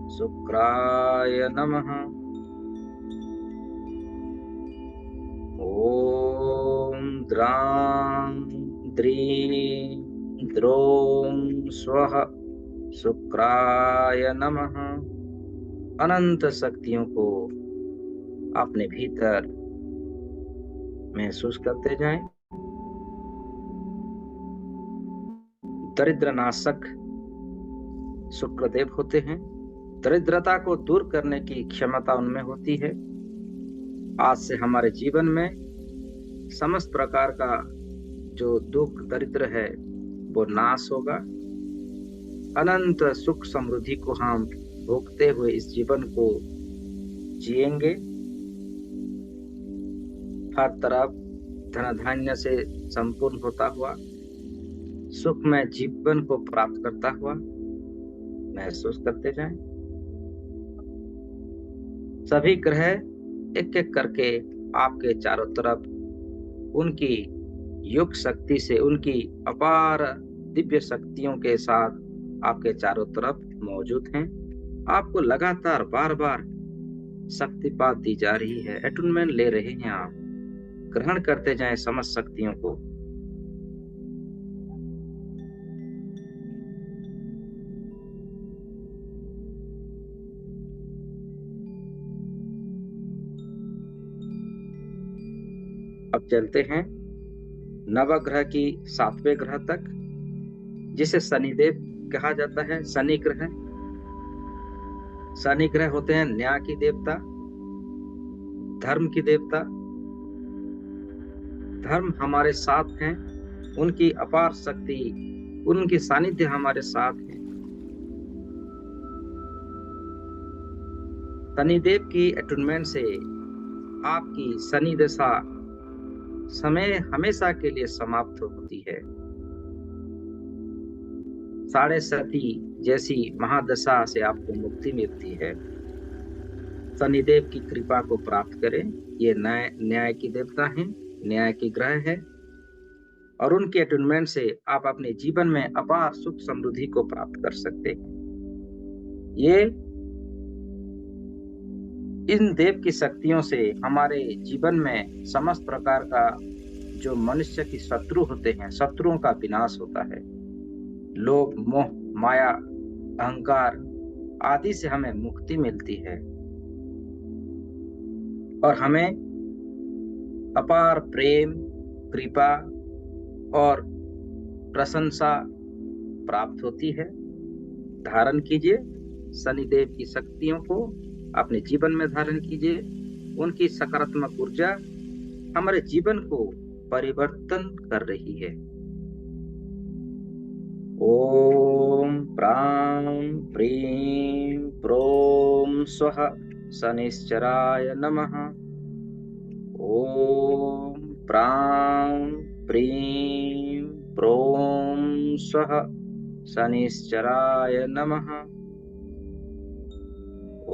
शुक्राय नमः। ओम द्राम द्रीम द्रोम स्वः शुक्राय नमः। अनंत शक्तियों को अपने भीतर महसूस करते जाएं। दरिद्र नाशक शुक्रदेव होते हैं। दरिद्रता को दूर करने की क्षमता उनमें होती है। आज से हमारे जीवन में समस्त प्रकार का जो दुख दरिद्र है वो नाश होगा। अनंत सुख समृद्धि को हम भोगते हुए इस जीवन को जिएंगे। हर तरफ धन धान्य से संपूर्ण होता हुआ सुखमय जीवन को प्राप्त करता हुआ महसूस करते जाएं। सभी ग्रह एक एक करके आपके चारों तरफ उनकी योग शक्ति से, उनकी अपार दिव्य शक्तियों के साथ आपके चारों तरफ मौजूद हैं। आपको लगातार बार बार शक्तिपात दी जा रही है, अटूनमेंट ले रहे हैं। आप ग्रहण करते जाएं समस्त शक्तियों को। अब चलते हैं नवग्रह की 7वें ग्रह तक, जिसे शनिदेव कहा जाता है। शनि ग्रह, शनि ग्रह होते हैं न्याय की देवता, धर्म की देवता। धर्म हमारे साथ हैं, उनकी अपार शक्ति, उनकी सानिध्य हमारे साथ है। शनिदेव की अटूनमेंट से आपकी शनि दशा समय हमेशा के लिए समाप्त होती है। साढ़े सती जैसी महादशा से आपको मुक्ति मिलती है। शनिदेव की कृपा को प्राप्त करें। ये न्याय की देवता हैं, न्याय की ग्रह है, और उनके अटूनमेंट से आप अपने जीवन में अपार सुख समृद्धि को प्राप्त कर सकते हैं। ये इन देव की शक्तियों से हमारे जीवन में समस्त प्रकार का जो मनुष्य की शत्रु होते हैं, शत्रुओं का विनाश होता है। लोभ, मोह, माया, अहंकार आदि से हमें मुक्ति मिलती है और हमें अपार प्रेम, कृपा और प्रशंसा प्राप्त होती है। धारण कीजिए शनिदेव की शक्तियों को, अपने जीवन में धारण कीजिए। उनकी सकारात्मक ऊर्जा हमारे जीवन को परिवर्तन कर रही है। ओम प्रां प्रीं प्रों स्वः शनिश्चराय नमः। ओम प्रां प्रीं प्रों स्वः शनिश्चराय नमः।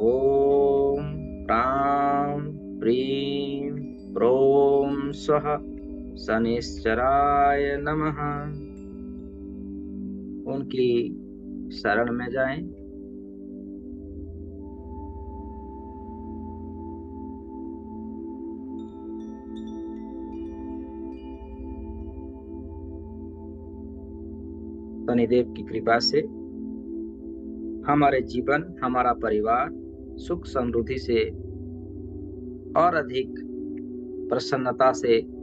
ओम प्रां प्रीं प्रों स्वः शनिश्चराय नमः। उनकी शरण में जाएं। शनिदेव की कृपा से हमारे जीवन, हमारा परिवार सुख समृद्धि से और अधिक प्रसन्नता से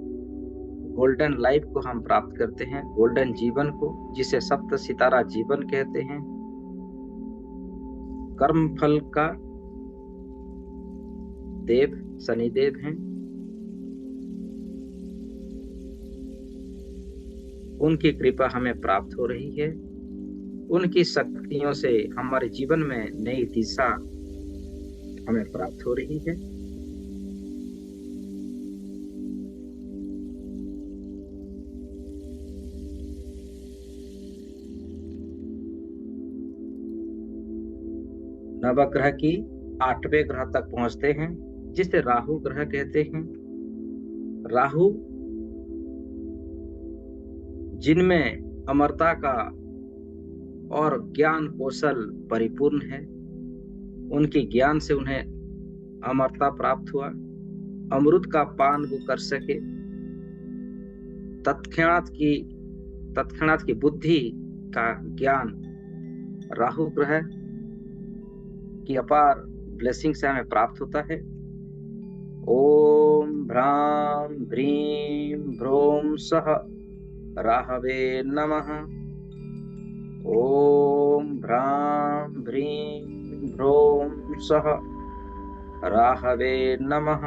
गोल्डन लाइफ को हम प्राप्त करते हैं, गोल्डन जीवन को, जिसे सप्त सितारा जीवन कहते हैं। कर्म फल का देव शनिदेव हैं। उनकी कृपा हमें प्राप्त हो रही है। उनकी शक्तियों से हमारे जीवन में नई दिशा हमें प्राप्त हो रही है। नवग्रह की 8वें ग्रह तक पहुंचते हैं, जिसे राहु ग्रह कहते हैं। राहु जिनमें अमरता का और ज्ञान कौशल परिपूर्ण है, उनके ज्ञान से उन्हें अमरता प्राप्त हुआ। अमृत का पान वो कर सके। तत्क्षणात की बुद्धि का ज्ञान राहु ग्रह की अपार ब्लेसिंग से हमें प्राप्त होता है। ओम भ्रां भ्रीं भ्रों सः राहवे नमः। ओम भ्रां भ्रीं भ्रों सः राहवे नमः।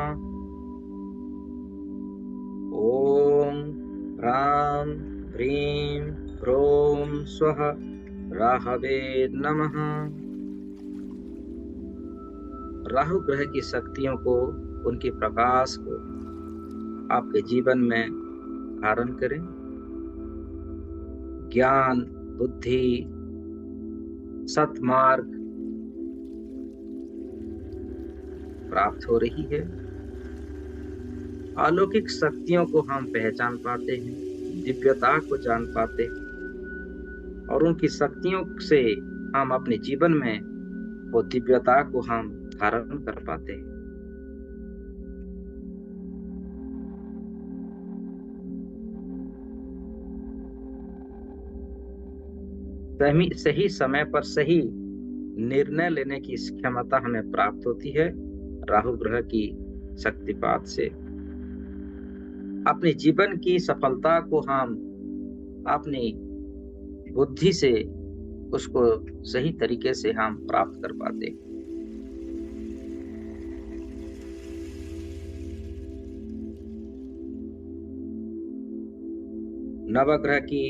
ओम भ्रां भ्रीं भ्रों स्वः राहवे नमः। राहु ग्रह की शक्तियों को, उनके प्रकाश को आपके जीवन में धारण करें। ज्ञान, बुद्धि, सत्मार्ग प्राप्त हो रही है। अलौकिक शक्तियों को हम पहचान पाते हैं, दिव्यता को जान पाते हैं, और उनकी शक्तियों से हम अपने जीवन में वो दिव्यता को हम धारण कर पाते हैं। सही समय पर सही निर्णय लेने की क्षमता हमें प्राप्त होती है राहु ग्रह की शक्तिपात से। अपने जीवन की सफलता को हम अपनी बुद्धि से उसको सही तरीके से हम प्राप्त कर पाते हैं। नवग्रह की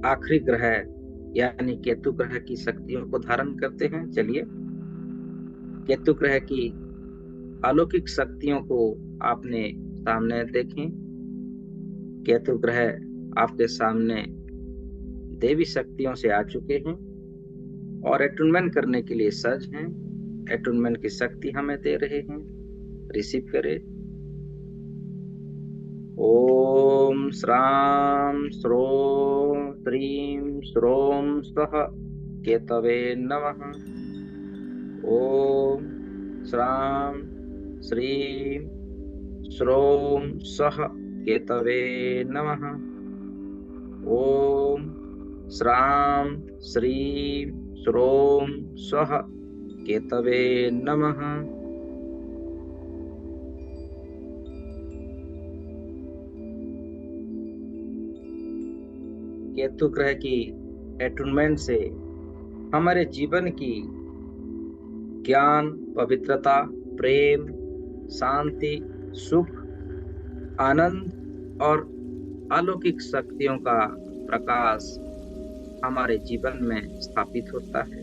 आखिरी ग्रह यानी केतु ग्रह की शक्तियों को धारण करते हैं। चलिए केतु ग्रह की अलौकिक शक्तियों को आपने सामने देखें। केतु ग्रह आपके सामने देवी शक्तियों से आ चुके हैं और एटूनमेंट करने के लिए सज हैं। एटूनमेंट की शक्ति हमें दे रहे हैं। रिसीव करें। ओम श्राम श्रोम श्रीम श्रोम सह केतवे नमः। ओम श्राम श्रीम श्रोम सह केतवे नमः। ओम श्राम श्रीम श्रोम स्वः केतवे नमः। केतु ग्रह की एटूनमेंट से हमारे जीवन की ज्ञान, पवित्रता, प्रेम, शांति, सुख, आनंद और अलौकिक शक्तियों का प्रकाश हमारे जीवन में स्थापित होता है।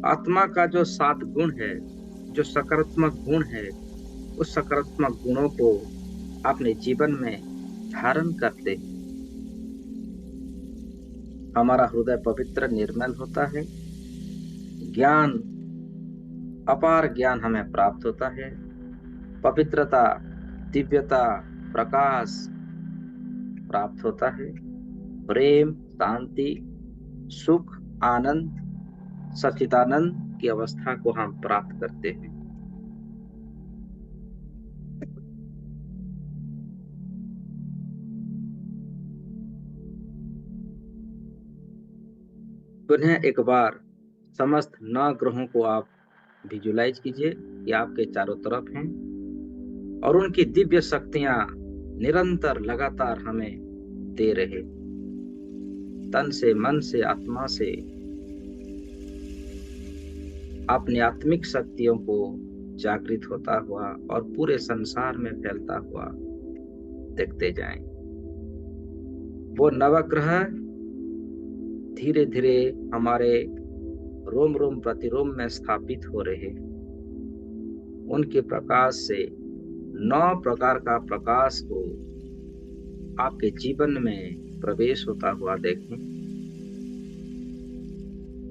आत्मा का जो 7 गुण है, जो सकारात्मक गुण है, उस सकारात्मक गुणों को अपने जीवन में धारण करते हमारा हृदय पवित्र निर्मल होता है। ज्ञान, अपार ज्ञान हमें प्राप्त होता है। पवित्रता, दिव्यता, प्रकाश प्राप्त होता है। प्रेम, शांति, सुख, आनंद, सच्चिदानंद की अवस्था को हम प्राप्त करते हैं। पुनः एक बार समस्त 9 ग्रहों को आप विजुलाइज कीजिए कि आपके चारों तरफ हैं और उनकी दिव्य शक्तियां निरंतर लगातार हमें दे रहे। तन से, मन से, आत्मा से अपनी आत्मिक शक्तियों को जागृत होता हुआ और पूरे संसार में फैलता हुआ देखते जाएं। वो नवग्रह धीरे धीरे हमारे रोम रोम प्रतिरोम में स्थापित हो रहे। उनके प्रकाश से 9 प्रकार का प्रकाश को आपके जीवन में प्रवेश होता हुआ देखें,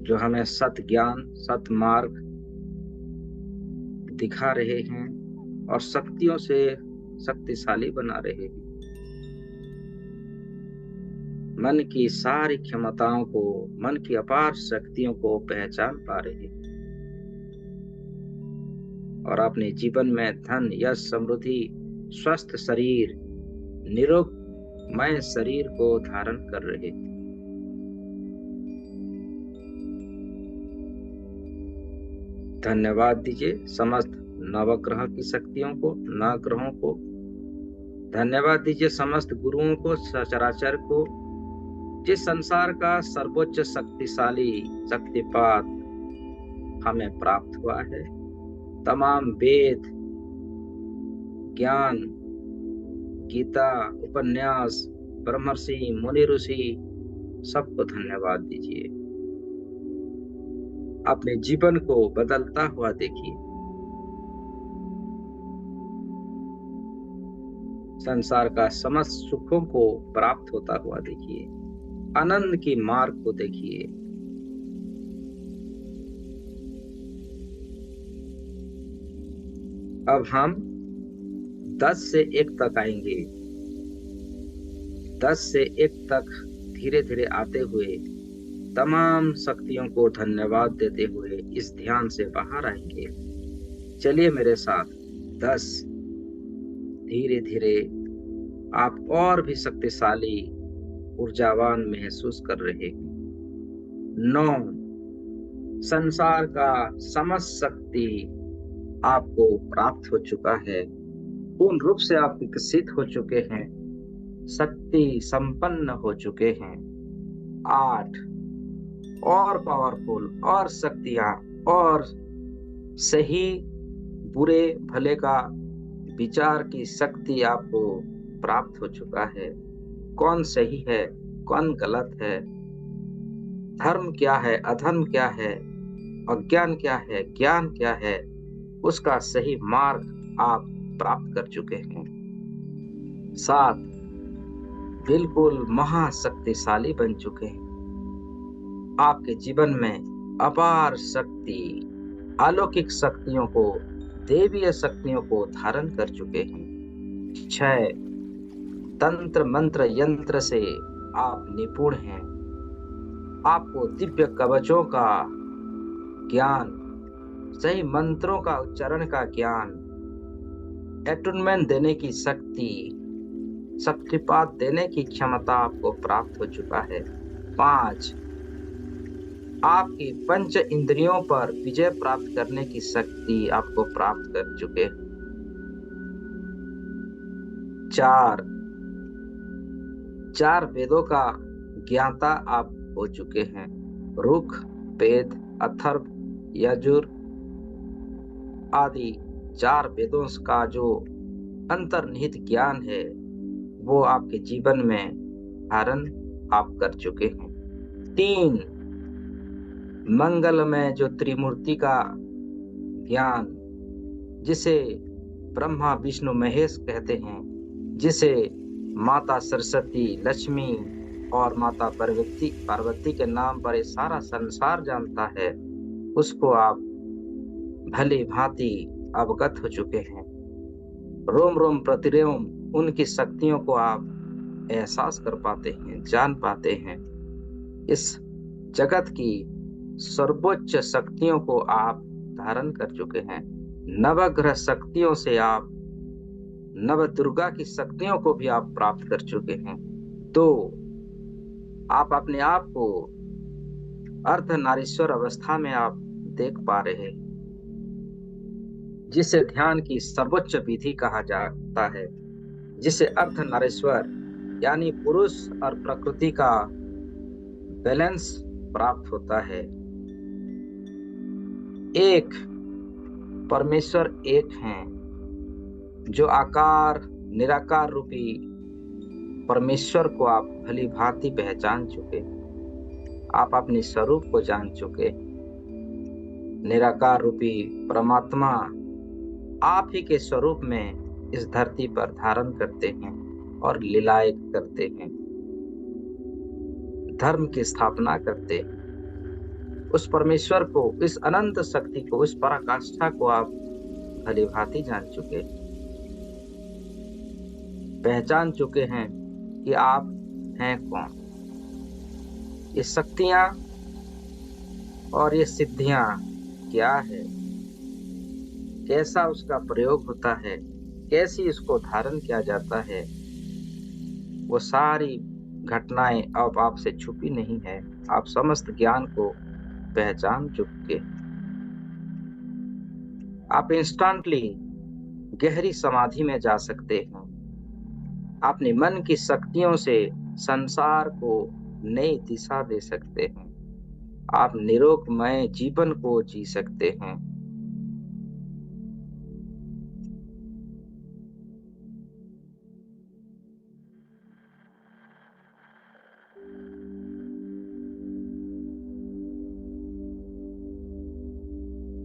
जो हमें सत ज्ञान, सत मार्ग दिखा रहे हैं और शक्तियों से शक्तिशाली बना रहे हैं। मन की सारी क्षमताओं को, मन की अपार शक्तियों को पहचान पा रहे और अपने जीवन में धन, यश, समृद्धि, स्वस्थ शरीर, निरोगमय शरीर को धारण कर रहे। धन्यवाद दीजिए समस्त नवग्रह की शक्तियों को, 9 ग्रहों को। धन्यवाद दीजिए समस्त गुरुओं को, सचराचर को, जिस संसार का सर्वोच्च शक्तिशाली शक्तिपात हमें प्राप्त हुआ है। तमाम वेद, ज्ञान, गीता, उपन्यास, ब्रह्मर्षि, मुनि ऋषि, सबको धन्यवाद दीजिए। अपने जीवन को बदलता हुआ देखिए। संसार का समस्त सुखों को प्राप्त होता हुआ देखिए। आनंद की मार्ग को देखिए। अब हम 10 से 1 तक आएंगे। 10 से 1 तक धीरे धीरे आते हुए तमाम शक्तियों को धन्यवाद देते हुए इस ध्यान से बाहर आएंगे। चलिए मेरे साथ 10। धीरे धीरे आप और भी शक्तिशाली, ऊर्जावान महसूस कर रहे हैं। 9, संसार का समस्त शक्ति आपको प्राप्त हो चुका है। पूर्ण रूप से आप विकसित हो चुके हैं, शक्ति संपन्न हो चुके हैं। 8 और पावरफुल और शक्तियां और सही बुरे भले का विचार की शक्ति आपको प्राप्त हो चुका है। कौन सही है, कौन गलत है, धर्म क्या है, अधर्म क्या है, अज्ञान क्या है, ज्ञान क्या है, उसका सही मार्ग आप प्राप्त कर चुके हैं। 7 बिल्कुल महाशक्तिशाली बन चुके हैं। आपके जीवन में अपार शक्ति, अलौकिक शक्तियों को, देवीय शक्तियों को धारण कर चुके हैं। 6 तंत्र मंत्र यंत्र से आप निपुण हैं। आपको दिव्य कवचों का ज्ञान, सही मंत्रों का उच्चारण का ज्ञान, एटुनमेंट देने की शक्ति, शक्तिपात देने की क्षमता आपको प्राप्त हो चुका है। 5 आपकी पंच इंद्रियों पर विजय प्राप्त करने की शक्ति आपको प्राप्त कर चुके। 4 वेदों का ज्ञाता आप हो चुके हैं। ऋग, वेद, अथर्व, यजुर आदि 4 वेदों का जो अंतर्निहित ज्ञान है वो आपके जीवन में धारण आप कर चुके हैं। 3 मंगलमय जो त्रिमूर्ति का ज्ञान, जिसे ब्रह्मा विष्णु महेश कहते हैं, जिसे माता सरस्वती, लक्ष्मी और माता पार्वती के नाम पर ये सारा संसार जानता है, उसको आप भली भांति अवगत हो चुके हैं। रोम रोम प्रतिरोम उनकी शक्तियों को आप एहसास कर पाते हैं, जान पाते हैं। इस जगत की सर्वोच्च शक्तियों को आप धारण कर चुके हैं। नवग्रह शक्तियों से आप नव दुर्गा की शक्तियों को भी आप प्राप्त कर चुके हैं। तो आप अपने आप को अर्धनारीश्वर अवस्था में आप देख पा रहे हैं, जिसे ध्यान की सर्वोच्च विधि कहा जाता है, जिसे अर्धनारीश्वर यानी पुरुष और प्रकृति का बैलेंस प्राप्त होता है। एक परमेश्वर एक हैं, जो आकार निराकार रूपी परमेश्वर को आप भली भांति पहचान चुके। आप अपने स्वरूप को जान चुके। निराकार रूपी परमात्मा आप ही के स्वरूप में इस धरती पर धारण करते हैं और लीलाएं करते हैं, धर्म की स्थापना करते हैं। उस परमेश्वर को, इस अनंत शक्ति को, इस पराकाष्ठा को आप भली भांति जान चुके, पहचान चुके हैं कि आप हैं कौन। ये शक्तियां और ये सिद्धियां क्या है, कैसा उसका प्रयोग होता है, कैसी इसको धारण किया जाता है, वो सारी घटनाएं अब आपसे छुपी नहीं है। आप समस्त ज्ञान को पहचान चुके। आप इंस्टेंटली गहरी समाधि में जा सकते हैं। अपने मन की शक्तियों से संसार को नई दिशा दे सकते हैं। आप निरोगमय जीवन को जी सकते हैं।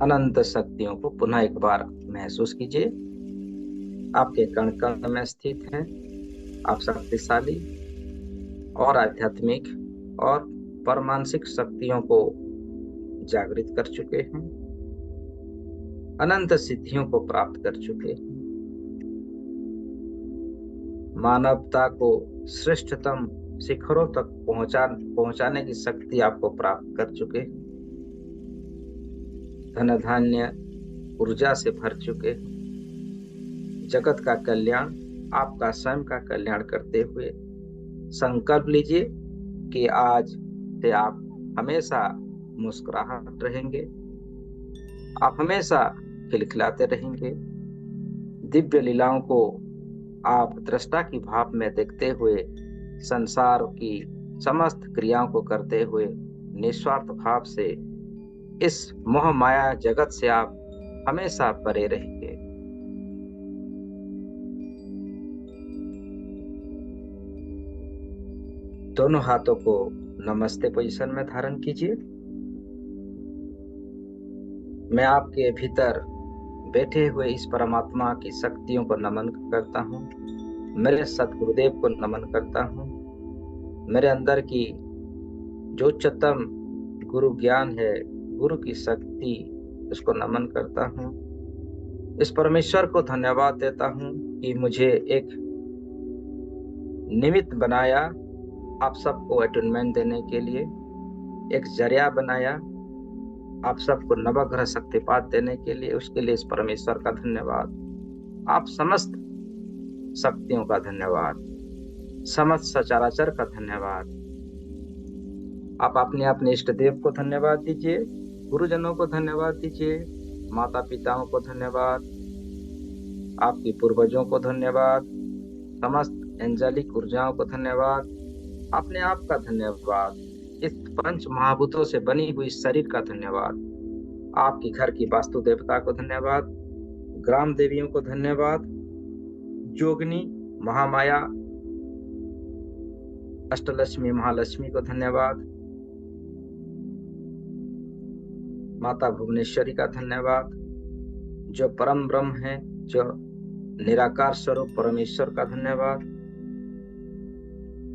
अनंत शक्तियों को पुनः एक बार महसूस कीजिए। आपके कण कण में स्थित हैं। आप शक्तिशाली और आध्यात्मिक और परमानसिक शक्तियों को जागृत कर चुके हैं। अनंत सिद्धियों को प्राप्त कर चुके हैं। मानवता को श्रेष्ठतम शिखरों तक पहुंचाने की शक्ति आपको प्राप्त कर चुके हैं। धन धान्य ऊर्जा से भर चुके। जगत का कल्याण, आपका स्वयं का कल्याण करते हुए संकल्प लीजिए कि आज से आप हमेशा मुस्कुराहट रहेंगे, आप हमेशा खिलखिलाते रहेंगे। दिव्य लीलाओं को आप दृष्टा की भाव में देखते हुए संसार की समस्त क्रियाओं को करते हुए निस्वार्थ भाव से इस मोह माया जगत से आप हमेशा परे रहेंगे। दोनों हाथों को नमस्ते पोजीशन में धारण कीजिए। मैं आपके भीतर बैठे हुए इस परमात्मा की शक्तियों को नमन करता हूँ। मेरे सतगुरुदेव को नमन करता हूँ। मेरे अंदर की जो उच्चतम गुरु ज्ञान है, गुरु की शक्ति, उसको नमन करता हूँ। इस परमेश्वर को धन्यवाद देता हूँ कि मुझे एक निमित्त बनाया आप सबको अटूनमेंट देने के लिए, एक जरिया बनाया आप सबको नवग्रह शक्तिपात देने के लिए। उसके लिए इस परमेश्वर का धन्यवाद। आप समस्त शक्तियों का धन्यवाद, समस्त सचराचर का धन्यवाद। आप अपने अपने इष्ट देव को धन्यवाद दीजिए, गुरुजनों को धन्यवाद दीजिए, माता पिताओं को धन्यवाद, आपकी पूर्वजों को धन्यवाद, समस्त एंजेलिक ऊर्जाओं को धन्यवाद, अपने आप का धन्यवाद, इस पंच महाभूतों से बनी हुई शरीर का धन्यवाद, आपकी घर की वास्तु देवता को धन्यवाद, ग्राम देवियों को धन्यवाद, जोगनी महामाया अष्टलक्ष्मी महालक्ष्मी को धन्यवाद, माता भुवनेश्वरी का धन्यवाद, जो परम ब्रह्म है, जो निराकार स्वरूप परमेश्वर का धन्यवाद।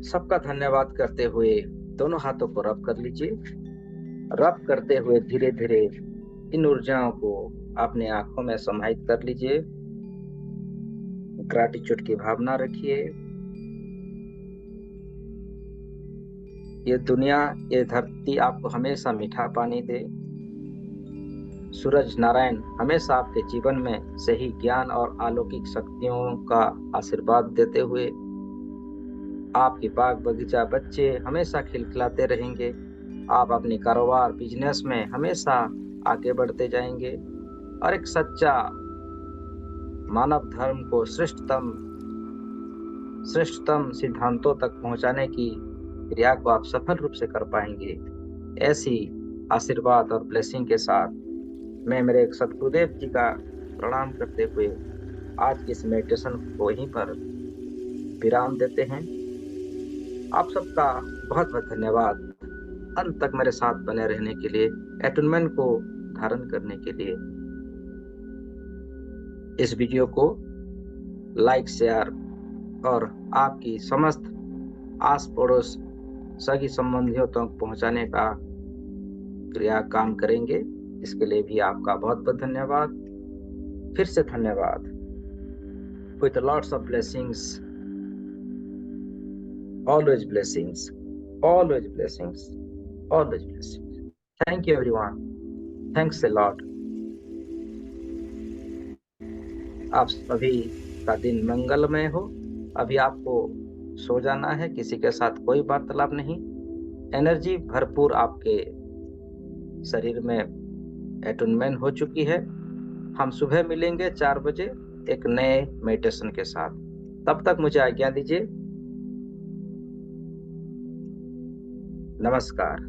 सबका धन्यवाद करते हुए दोनों हाथों को रब कर लीजिए। रब करते हुए धीरे धीरे इन ऊर्जाओं को अपने आंखों में समाहित कर लीजिए। ग्रैटिट्यूड की भावना रखिए। ये दुनिया, ये धरती आपको हमेशा मीठा पानी दे। सूरज नारायण हमेशा आपके जीवन में सही ज्ञान और अलौकिक शक्तियों का आशीर्वाद देते हुए आपकी बाग बगीचा बच्चे हमेशा खिलखिलाते रहेंगे। आप अपने कारोबार बिजनेस में हमेशा आगे बढ़ते जाएंगे और एक सच्चा मानव धर्म को श्रेष्ठतम सिद्धांतों तक पहुंचाने की क्रिया को आप सफल रूप से कर पाएंगे। ऐसी आशीर्वाद और ब्लेसिंग के साथ मैं मेरे सतगुरुदेव जी का प्रणाम करते हुए आज की इस मेडिटेशन को यहीं पर विराम देते हैं। आप सबका बहुत बहुत धन्यवाद अंत तक मेरे साथ बने रहने के लिए, अटूनमेंट को धारण करने के लिए। इस वीडियो को लाइक, शेयर और आपकी समस्त आस पड़ोस सगी संबंधियों तक पहुंचाने का क्रिया काम करेंगे। इसके लिए भी आपका बहुत बहुत धन्यवाद। फिर से धन्यवाद। With lots of blessings, always blessings, always blessings, always blessings. Thank you everyone. Thanks a lot. आप सभी का दिन मंगलमय हो। अभी आपको सो जाना है, किसी के साथ कोई वार्तालाप नहीं। एनर्जी भरपूर आपके शरीर में अटूनमेंट हो चुकी है। हम सुबह मिलेंगे 4 बजे एक नए मेडिटेशन के साथ। तब तक मुझे आज्ञा दीजिए। नमस्कार।